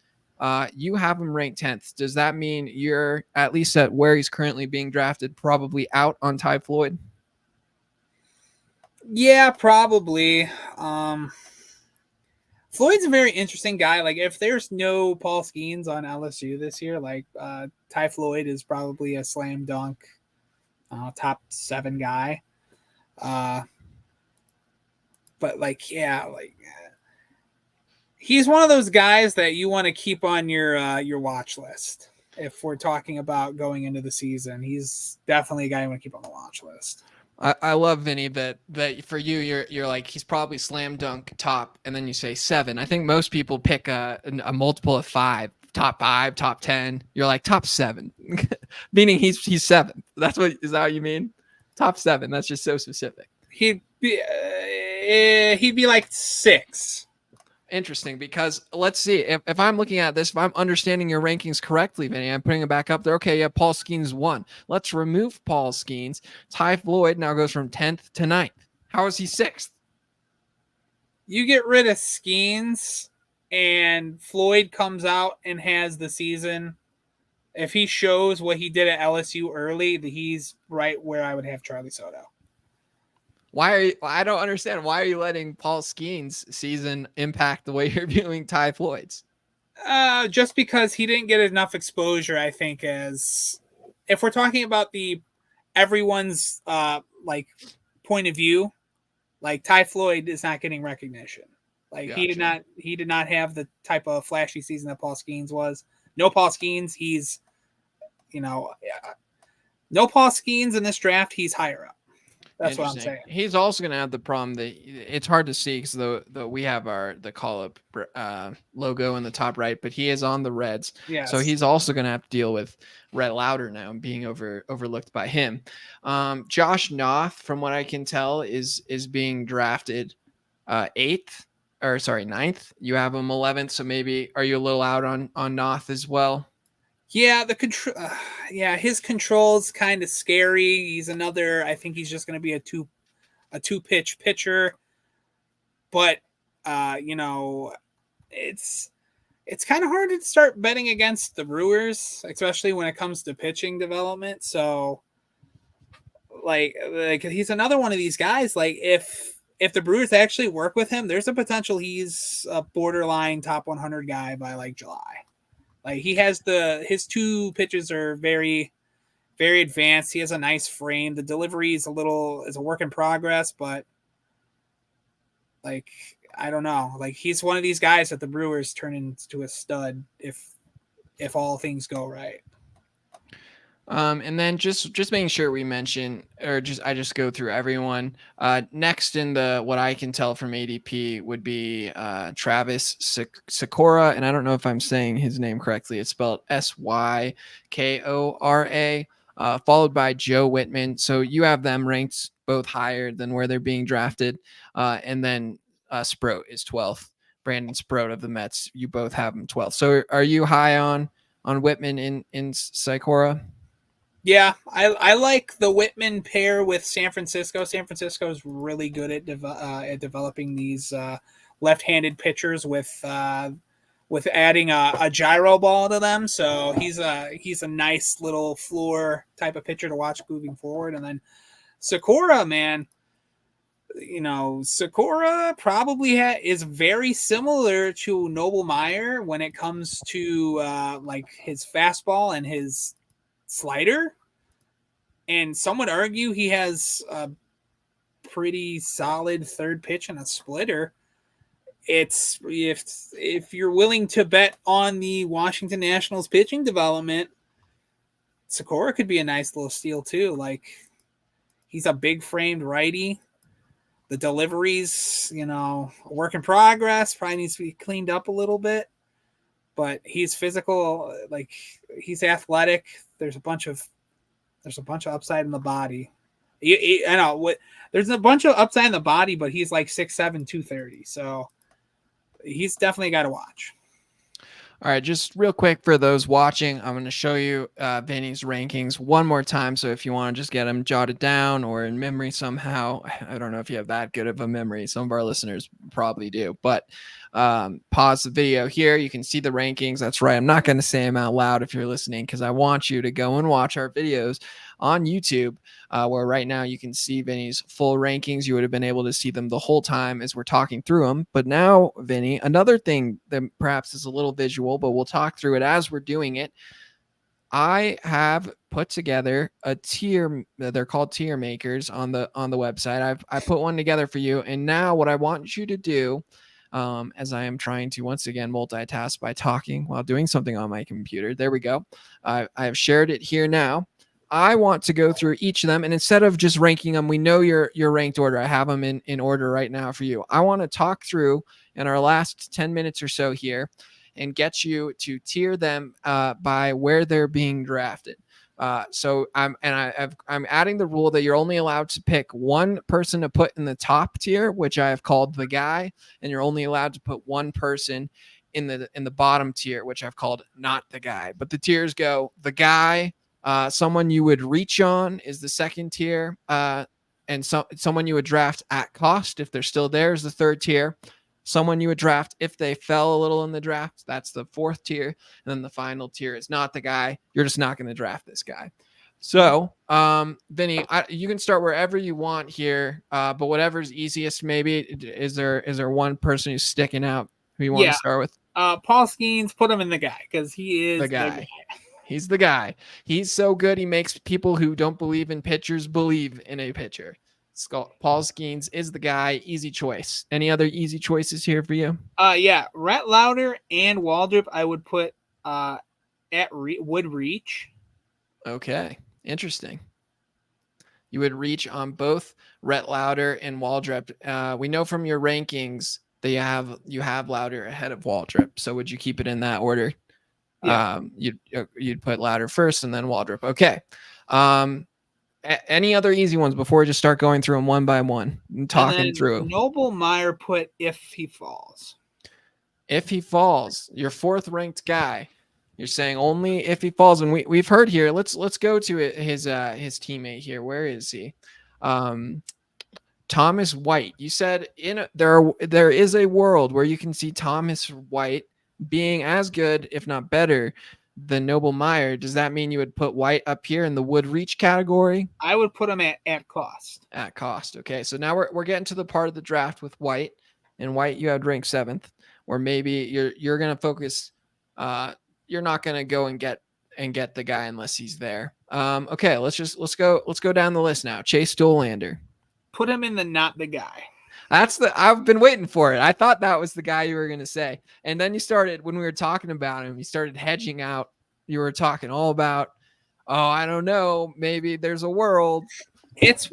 You have him ranked 10th. Does that mean you're at least at where he's currently being drafted, probably out on Ty Floyd? Yeah, probably. Floyd's a very interesting guy. Like, if there's no Paul Skenes on LSU this year, like Ty Floyd is probably a slam dunk top 7 guy. But like, yeah, like he's one of those guys that you want to keep on your watch list. If we're talking about going into the season, he's definitely a guy you want to keep on the watch list. I love Vinny that for you you're like he's probably slam dunk top, and then you say 7. I think most people pick a multiple of 5, top 5, top 10. You're like top 7, meaning he's 7. Is that what you mean? Top 7. That's just so specific. He'd be like 6. Interesting, because let's see if I'm looking at this, if I'm understanding your rankings correctly, Vinny, I'm putting it back up there. Okay, yeah, Paul Skenes 1. Let's remove Paul Skenes. Ty Floyd now goes from 10th to 9th. How is he 6th? You get rid of Skenes and Floyd comes out and has the season. If he shows what he did at LSU early, he's right where I would have Charlee Soto. I don't understand. Why are you letting Paul Skenes' season impact the way you're viewing Ty Floyd's? Just because he didn't get enough exposure, I think, as if we're talking about everyone's like point of view, like Ty Floyd is not getting recognition. Like gotcha. he did not have the type of flashy season that Paul Skenes was. No Paul Skenes, he's no Paul Skenes in this draft, he's higher up. That's what I'm saying. He's also going to have the problem that it's hard to see because though we have the call-up logo in the top right, but he is on the Reds. Yes. So he's also going to have to deal with Rhett Lowder now and being overlooked by him. Josh Noth, from what I can tell, is being drafted 9th. You have him 11th, so maybe are you a little out on Noth as well? Yeah, his control's kind of scary. He's another. I think he's just going to be a two pitch pitcher, but it's kind of hard to start betting against the Brewers, especially when it comes to pitching development. So, like he's another one of these guys. Like if the Brewers actually work with him, there's a potential he's a borderline top 100 guy by like July. Like he has his 2 pitches are very, very advanced. He has a nice frame. The delivery is a work in progress, but like, I don't know. Like he's one of these guys that the Brewers turn into a stud if all things go right. And then just making sure we mention, I just go through everyone. Next in the what I can tell from ADP would be Travis Sykora, and I don't know if I'm saying his name correctly. It's spelled Sykora, followed by Joe Whittman. So you have them ranked both higher than where they're being drafted, and then Sproat is 12th. Brandon Sproat of the Mets. You both have him 12th. So are you high on Whittman in Sykora? Yeah, I like the Whittman pair with San Francisco. San Francisco is really good at developing these left-handed pitchers with with adding a gyro ball to them. So he's a nice little floor type of pitcher to watch moving forward. And then Sykora, man, Sykora probably is very similar to Nobel Meyer when it comes to like his fastball and his slider. And some would argue he has a pretty solid third pitch and a splitter. It's if you're willing to bet on the Washington Nationals pitching development, Sykora could be a nice little steal too. Like, he's a big framed righty. The deliveries, a work in progress, probably needs to be cleaned up a little bit, but he's physical, like he's athletic. There's a bunch of upside in the body. I know what there's a bunch of upside in the body, but he's like 6'7", 230. So he's definitely got to watch. All right, just real quick for those watching, I'm going to show you Vinny's rankings one more time. So if you want to just get them jotted down or in memory somehow, I don't know if you have that good of a memory. Some of our listeners probably do, but pause the video here. You can see the rankings. That's right. I'm not going to say them out loud if you're listening, because I want you to go and watch our videos on YouTube, where right now you can see Vinny's full rankings. You would have been able to see them the whole time as we're talking through them. But now, Vinny, another thing that perhaps is a little visual, but we'll talk through it as we're doing it. I have put together a tier. They're called tier makers on the website. I put one together for you. And now what I want you to do, as I am trying to once again multitask by talking while doing something on my computer. There we go. I have shared it here now. I want to go through each of them, and instead of just ranking them, we know your ranked order. I have them in order right now for you. I want to talk through in our last 10 minutes or so here and get you to tier them by where they're being drafted. So I'm adding the rule that you're only allowed to pick one person to put in the top tier, which I have called the guy, and you're only allowed to put one person in the bottom tier, which I've called not the guy. But the tiers go the guy. Someone you would reach on is the second tier, and someone you would draft at cost if they're still there is the third tier. Someone you would draft if they fell a little in the draft, that's the fourth tier, and then the final tier is not the guy. You're just not going to draft this guy. So, Vinny, you can start wherever you want here, but whatever's easiest. Maybe is there one person who's sticking out who you want to start with? Paul Skenes, put him in the guy because he is the guy. He's the guy. He's so good. He makes people who don't believe in pitchers believe in a pitcher. Paul Skenes is the guy. Easy choice. Any other easy choices here for you? Yeah. Rhett Lowder and Waldrep I would put would reach. Okay. Interesting. You would reach on both Rhett Lowder and Waldrep. We know from your rankings that you have Lowder ahead of Waldrep. So would you keep it in that order? Yeah. You'd put Lowder first and then Waldrep. Okay. Any other easy ones before we just start going through them one by one and talking through? Nobel Meyer put if he falls. If he falls, your fourth ranked guy. You're saying only if he falls, and we've heard here. Let's go to his teammate here. Where is he? Thomas White. You said there is a world where you can see Thomas White being as good, if not better, than Nobel Meyer. Does that mean you would put White up here in the would reach category? I would put him at cost. At cost. Okay, so now we're getting to the part of the draft with White, and White you had ranked 7th, or maybe you're gonna focus. You're not gonna go and get the guy unless he's there. Okay, let's go down the list now. Chase Dollander. Put him in the not the guy. I've been waiting for it. I thought that was the guy you were going to say. And then you started, when we were talking about him, you started hedging out. You were talking all about, I don't know, maybe there's a world. It's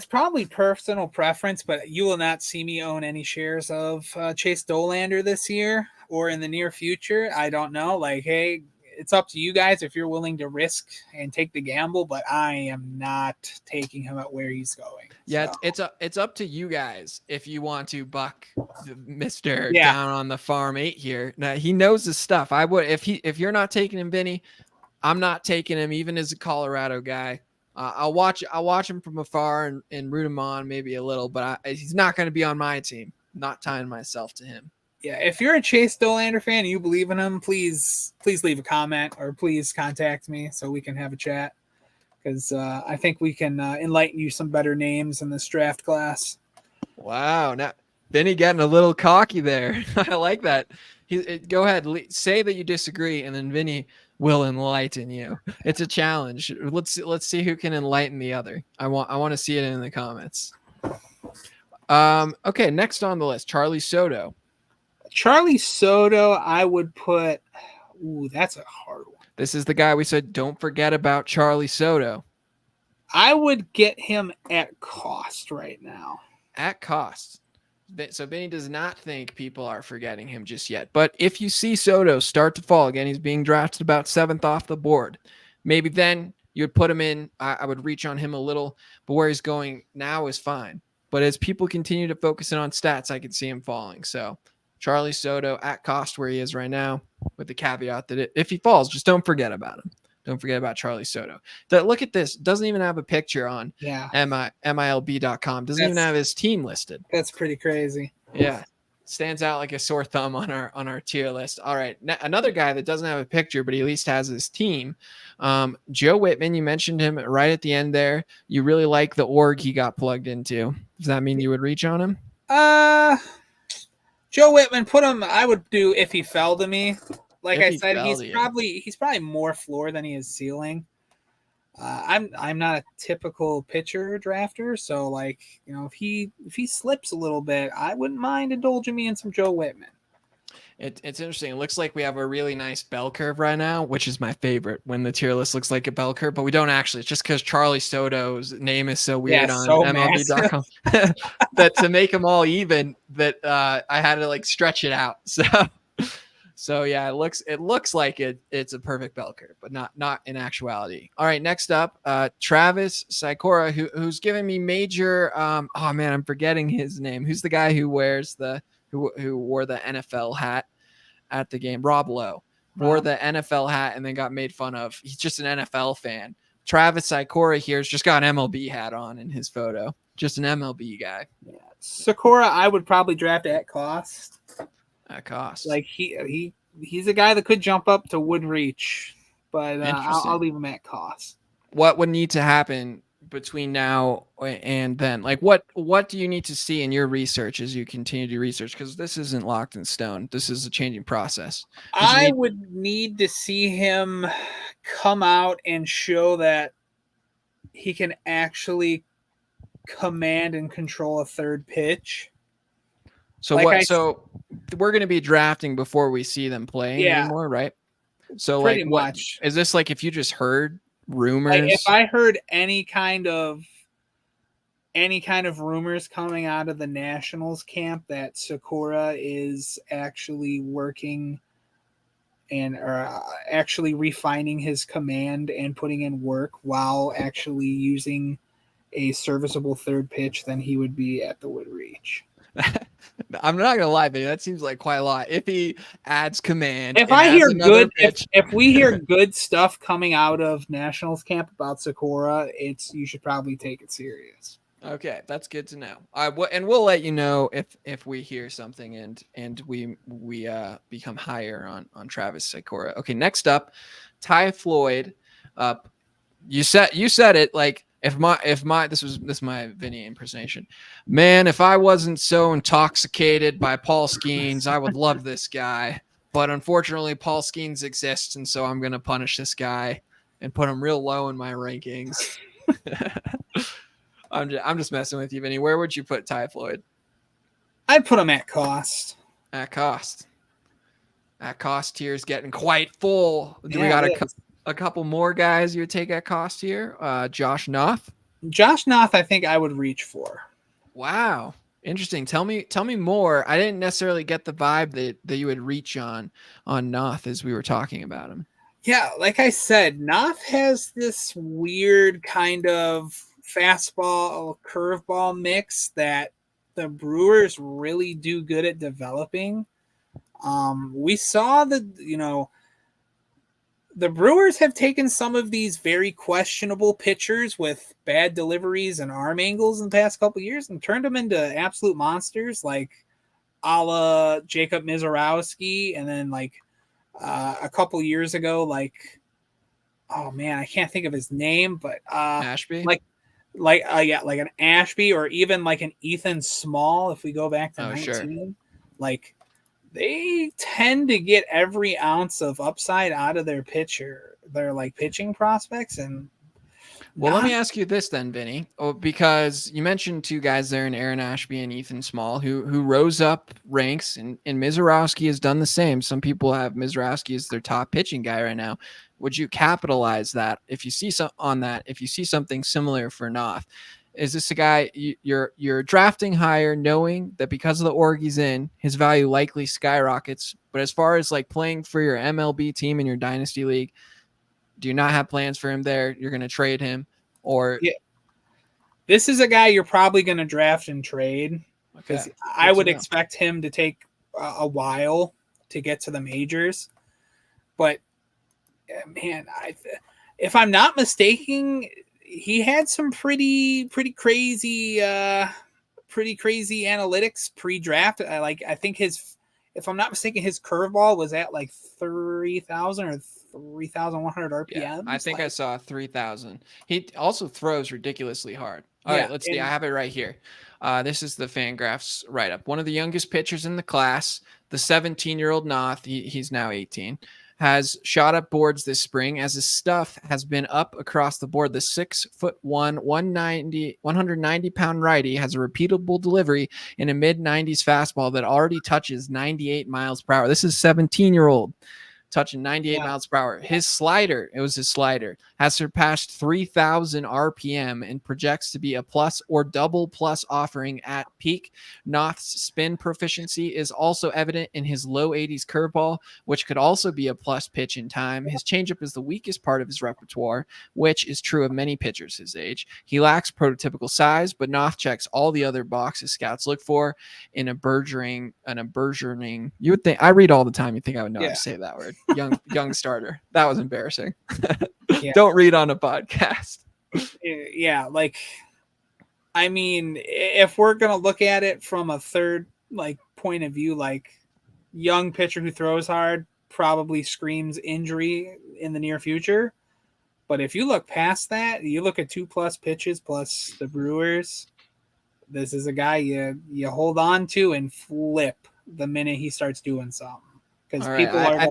probably personal preference, but you will not see me own any shares of Chase Dollander this year or in the near future. I don't know. Like, hey, it's up to you guys if you're willing to risk and take the gamble, but I am not taking him at where he's going. Yeah, so. It's up to you guys if you want to buck Mr. Down on the farm 8 here. Now he knows his stuff. I would if you're not taking him, Vinny, I'm not taking him even as a Colorado guy. I'll watch him from afar and root him on maybe a little, but he's not going to be on my team. Not tying myself to him. Yeah, if you're a Chase Dollander fan and you believe in him, please leave a comment or please contact me so we can have a chat, because I think we can enlighten you some better names in this draft class. Wow. Now, Vinny getting a little cocky there. I like that. Go ahead. Say that you disagree, and then Vinny will enlighten you. It's a challenge. Let's see who can enlighten the other. I want to see it in the comments. Okay, next on the list, Charlee Soto. Charlee Soto, I would put. Ooh, that's a hard one. This is the guy we said don't forget about, Charlee Soto. I would get him at cost right now. At cost. So Vinny does not think people are forgetting him just yet. But if you see Soto start to fall again, he's being drafted about 7th off the board. Maybe then you would put him in. I would reach on him a little, but where he's going now is fine. But as people continue to focus in on stats, I could see him falling. So Charlee Soto at cost where he is right now, with the caveat that if he falls, just don't forget about him. Don't forget about Charlee Soto. Look at this. Doesn't even have a picture on MILB.com. Doesn't even have his team listed. That's pretty crazy. Yeah. Stands out like a sore thumb on our tier list. All right. Another guy that doesn't have a picture, but he at least has his team. Joe Whittman, you mentioned him right at the end there. You really like the org he got plugged into. Does that mean you would reach on him? Joe Whittman, put him. I would do if he fell to me. Like I said, he's probably more floor than he is ceiling. I'm not a typical pitcher drafter, so like, you know, if he slips a little bit, I wouldn't mind indulging me in some Joe Whittman. It's interesting. It looks like we have a really nice bell curve right now, which is my favorite when the tier list looks like a bell curve, but we don't actually. It's just because Charlee Soto's name is so weird on MLB.com that to make them all even, that I had to like stretch it out. So yeah, it looks like it's a perfect bell curve, but not in actuality. All right, next up, Travis Sykora, who's giving me major. Oh man, I'm forgetting his name. Who's the guy who wears who wore the NFL hat at the game? Rob Lowe wore the NFL hat and then got made fun of. He's just an NFL fan. Travis Sykora here's just got an MLB hat on in his photo. Just an MLB guy. Yeah. Sykora, I would probably draft at cost. At cost. Like he's a guy that could jump up to wood reach, but I'll leave him at cost. What would need to happen between now and then? Like what do you need to see in your research as you continue to research? Because this isn't locked in stone. This is a changing process. I would need to see him come out and show that he can actually command and control a third pitch. So so we're going to be drafting before we see them playing anymore, right? So pretty like much. Is this like if you just heard rumors? Like if I heard any kind of rumors coming out of the Nationals camp that Sykora is actually working and actually refining his command and putting in work while actually using a serviceable third pitch, then he would be at the wood reach. I'm not gonna lie, baby. That seems like quite a lot. If he adds command, if I hear good, if we hear good stuff coming out of Nationals camp about Sykora, you should probably take it serious. Okay, that's good to know. And we'll let you know if we hear something and we become higher on Travis Sykora. Okay, next up, Floyd. You said it like. If this is my Vinny impersonation, man, if I wasn't so intoxicated by Paul Skenes, I would love this guy. But unfortunately, Paul Skenes exists, and so I'm gonna punish this guy and put him real low in my rankings. I'm just messing with you, Vinny. Where would you put Floyd? I'd put him at cost. At cost. At cost tier is getting quite full. Do we got a couple more guys you would take at cost here? Josh Noth. Josh Noth, I think I would reach for. Wow, interesting. Tell me more. I didn't necessarily get the vibe that you would reach on Noth as we were talking about him. Yeah, like I said, Noth has this weird kind of fastball curveball mix that the Brewers really do good at developing. We saw the Brewers have taken some of these very questionable pitchers with bad deliveries and arm angles in the past couple of years and turned them into absolute monsters. Like a la Jacob Mizorowski, and then like a couple years ago, like, oh man, I can't think of his name, but Ashby. like an Ashby, or even like an Ethan Small. If we go back to 19, sure. like they tend to get every ounce of upside out of their pitcher, their like pitching prospects. And Well, let me ask you this then, Vinny, because you mentioned two guys there in Aaron Ashby and Ethan Small who rose up ranks, and Mizorowski has done the same. Some people have Mizorowski as their top pitching guy right now. Would you capitalize that if you see if you see something similar for Noth? Is this a guy you're drafting higher, knowing that because of the org he's in, his value likely skyrockets? But as far as like playing for your MLB team in your dynasty league, do you not have plans for him there? You're going to trade him, or this is a guy you're probably going to draft and trade, because I would expect him to take a while to get to the majors. But man, if I'm not mistaken, he had some pretty crazy analytics pre-draft. I think if I'm not mistaken, his curveball was at like 3,000 or 3,100 RPMs. Yeah, I think I saw 3,000. He also throws ridiculously hard. All right, let's see. I have it right here. This is the Fangraphs write-up. One of the youngest pitchers in the class, the 17-year-old Noth, he's now 18, has shot up boards this spring as his stuff has been up across the board. The 6'1", 190-pound righty has a repeatable delivery in a mid-90s fastball that already touches 98 miles per hour. This is 17-year-old touching 98 miles per hour. His slider, has surpassed 3,000 RPM and projects to be a plus or double plus offering at peak. Noth's spin proficiency is also evident in his low 80s curveball, which could also be a plus pitch in time. His changeup is the weakest part of his repertoire, which is true of many pitchers his age. He lacks prototypical size, but Noth checks all the other boxes scouts look for in a burgeoning. You would think, I read all the time, you think I would know how to say that word. Young starter. That was embarrassing. Don't read on a podcast. Yeah, like, I mean, if we're gonna look at it from a third like point of view, like young pitcher who throws hard probably screams injury in the near future. But if you look past that, you look at 2+ pitches plus the Brewers, this is a guy you hold on to and flip the minute he starts doing something. Because people are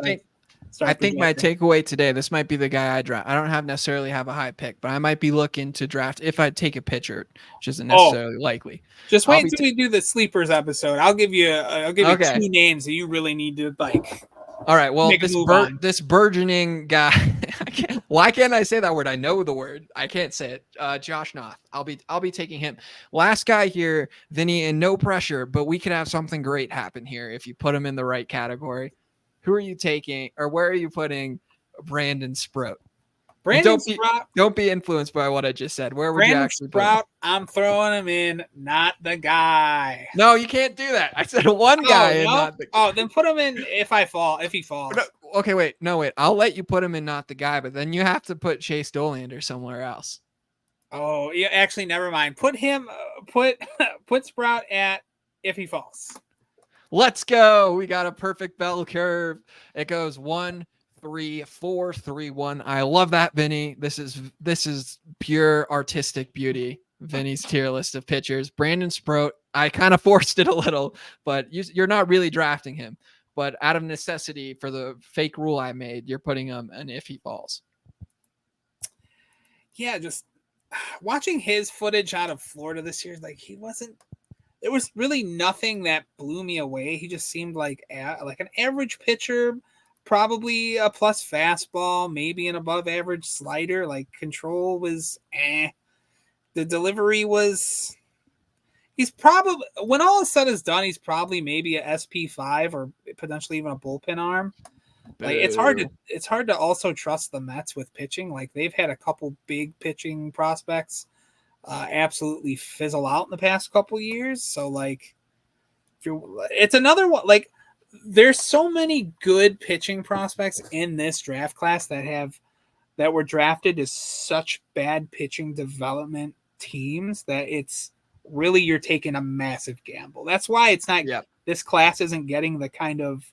I think my takeaway today, this might be the guy I draft. I don't necessarily have a high pick, but I might be looking to draft if I take a pitcher, which isn't necessarily likely. Just wait until we do the sleepers episode. I'll give you two names that you really need to like. All right. Well, this burgeoning guy. Why can't I say that word? I know the word. I can't say it. Josh Noth. I'll be taking him. Last guy here, Vinny, and no pressure, but we could have something great happen here if you put him in the right category. Who are you taking, or where are you putting Brandon Sprout? Don't be influenced by what I just said. Where would you actually put him? I'm throwing him in, not the guy. No, you can't do that. I said one guy and not the guy. Then put him in if he falls. No, okay, wait. I'll let you put him in, not the guy, but then you have to put Chase Dollander somewhere else. Oh, yeah, actually, never mind. Put Sprout at if he falls. Let's go. We got a perfect bell curve. It goes 1, 3, 4, 3, 1. I love that, Vinny. This is pure artistic beauty. Vinny's tier list of pitchers. Brandon Sprout, I kind of forced it a little, but you're not really drafting him. But out of necessity for the fake rule I made, you're putting him in if he falls. Yeah, just watching his footage out of Florida this year, like there was really nothing that blew me away. He just seemed like an average pitcher, probably a plus fastball, maybe an above average slider. Like control was The delivery was. He's probably, when all is said is done, he's probably maybe a SP5 or potentially even a bullpen arm. Like it's hard to also trust the Mets with pitching. Like they've had a couple big pitching prospects absolutely fizzle out in the past couple years. So like, it's another one. Like there's so many good pitching prospects in this draft class that were drafted as such bad pitching development teams that it's really, you're taking a massive gamble. That's why it's not this class isn't getting the kind of,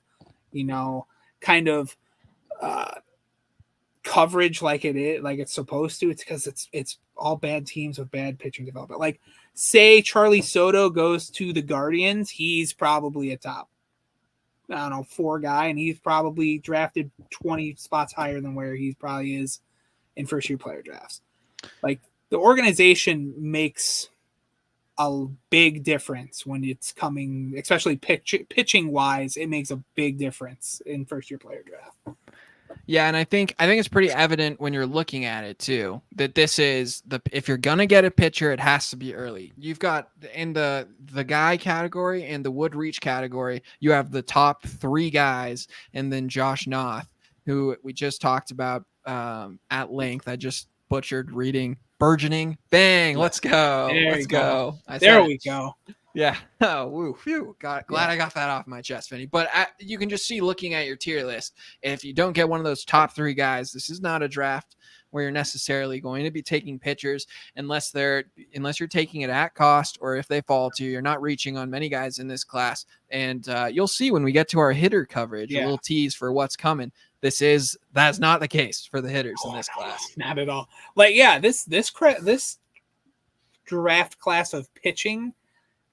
coverage like it's supposed to. It's because it's all bad teams with bad pitching development. Like, say Charlee Soto goes to the Guardians, he's probably a top, I don't know, 4 guy, and he's probably drafted 20 spots higher than where he probably is in first year player drafts. Like, the organization makes a big difference when it's coming, especially pitching wise. It makes a big difference in first year player draft. Yeah, and I think it's pretty evident when you're looking at it too that this is if you're gonna get a pitcher, it has to be early. You've got in the guy category and the would reach category, you have the top 3 guys, and then Josh Noth, who we just talked about at length. I just butchered reading burgeoning. Bang! Let's go. Let's go. There we go. Yeah. Oh, woo, phew. Glad I got that off my chest, Vinny. But you can just see, looking at your tier list, if you don't get one of those top 3 guys, this is not a draft where you're necessarily going to be taking pitchers unless you're taking it at cost, or if they fall to you, you're not reaching on many guys in this class. And you'll see when we get to our hitter coverage, a little tease for what's coming. That's not the case for the hitters in this class. Not at all. Like, yeah, this draft class of pitching,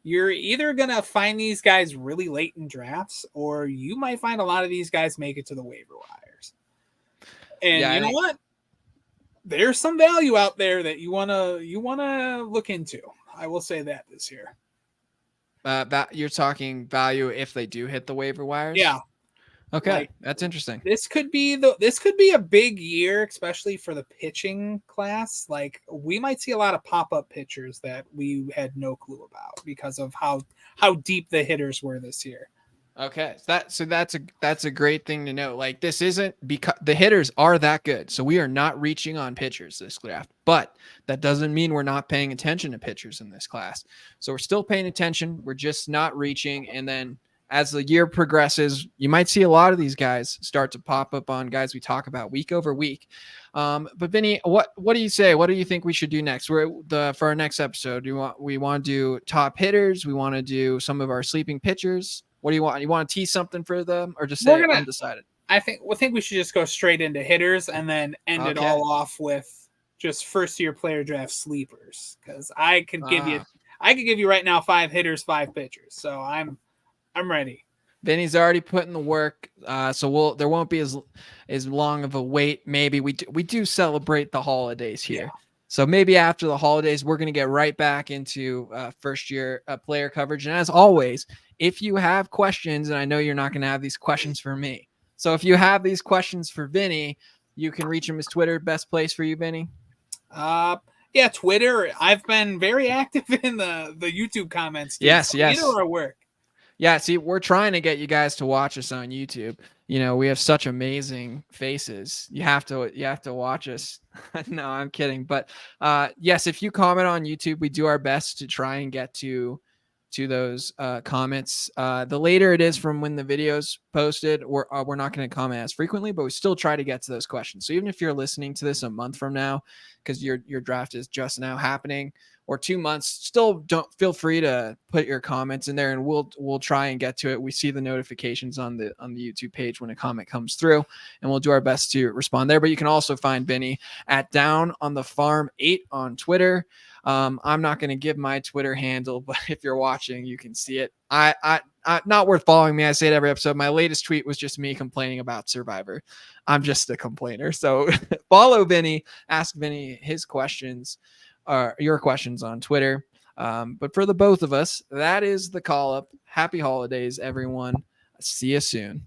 you're either going to find these guys really late in drafts, or you might find a lot of these guys make it to the waiver wires. And you know what? There's some value out there that you want to look into. I will say that this year. You're talking value if they do hit the waiver wires? Yeah. Okay, like, that's interesting. This could be a big year, especially for the pitching class. Like, we might see a lot of pop-up pitchers that we had no clue about because of how deep the hitters were this year. Okay, that's a great thing to know. Like, this isn't because the hitters are that good, so we are not reaching on pitchers this draft. But that doesn't mean we're not paying attention to pitchers in this class. So we're still paying attention. We're just not reaching, and then as the year progresses, you might see a lot of these guys start to pop up on guys we talk about week over week. But Vinny, what do you say? What do you think we should do next? For our next episode, we want to do top hitters? We want to do some of our sleeping pitchers? What do you want? You want to tease something for them, or just say undecided? I think we should just go straight into hitters and then end it all off with just first year player draft sleepers. Because I could give you right now 5 hitters, 5 pitchers. So I'm ready. Vinny's already put in the work, so there won't be as long of a wait. Maybe we do celebrate the holidays here, so maybe after the holidays we're going to get right back into first year player coverage. And as always, if you have questions, and I know you're not going to have these questions for me, so if you have these questions for Vinny, you can reach him as Twitter. Best place for you, Vinny? Yeah, Twitter. I've been very active in the YouTube comments too. Yes. Our work. Yeah, see, we're trying to get you guys to watch us on YouTube. You know, we have such amazing faces. You have to watch us. No, I'm kidding. But yes, if you comment on YouTube, we do our best to try and get to those comments. The later it is from when the video's posted, we're not going to comment as frequently, but we still try to get to those questions. So even if you're listening to this a month from now, because your draft is just now happening, or 2 months, still don't feel free to put your comments in there, and we'll try and get to it. We see the notifications on the YouTube page when a comment comes through, and we'll do our best to respond there. But you can also find Vinny at Down on the Farm 8 on Twitter. I'm not going to give my Twitter handle, but if you're watching, you can see it. I not worth following me. I say it every episode. My latest tweet was just me complaining about Survivor. I'm just a complainer. So follow Vinny, ask Vinny his questions, your questions on Twitter. But for the both of us, that is the call up. Happy holidays, everyone. See you soon.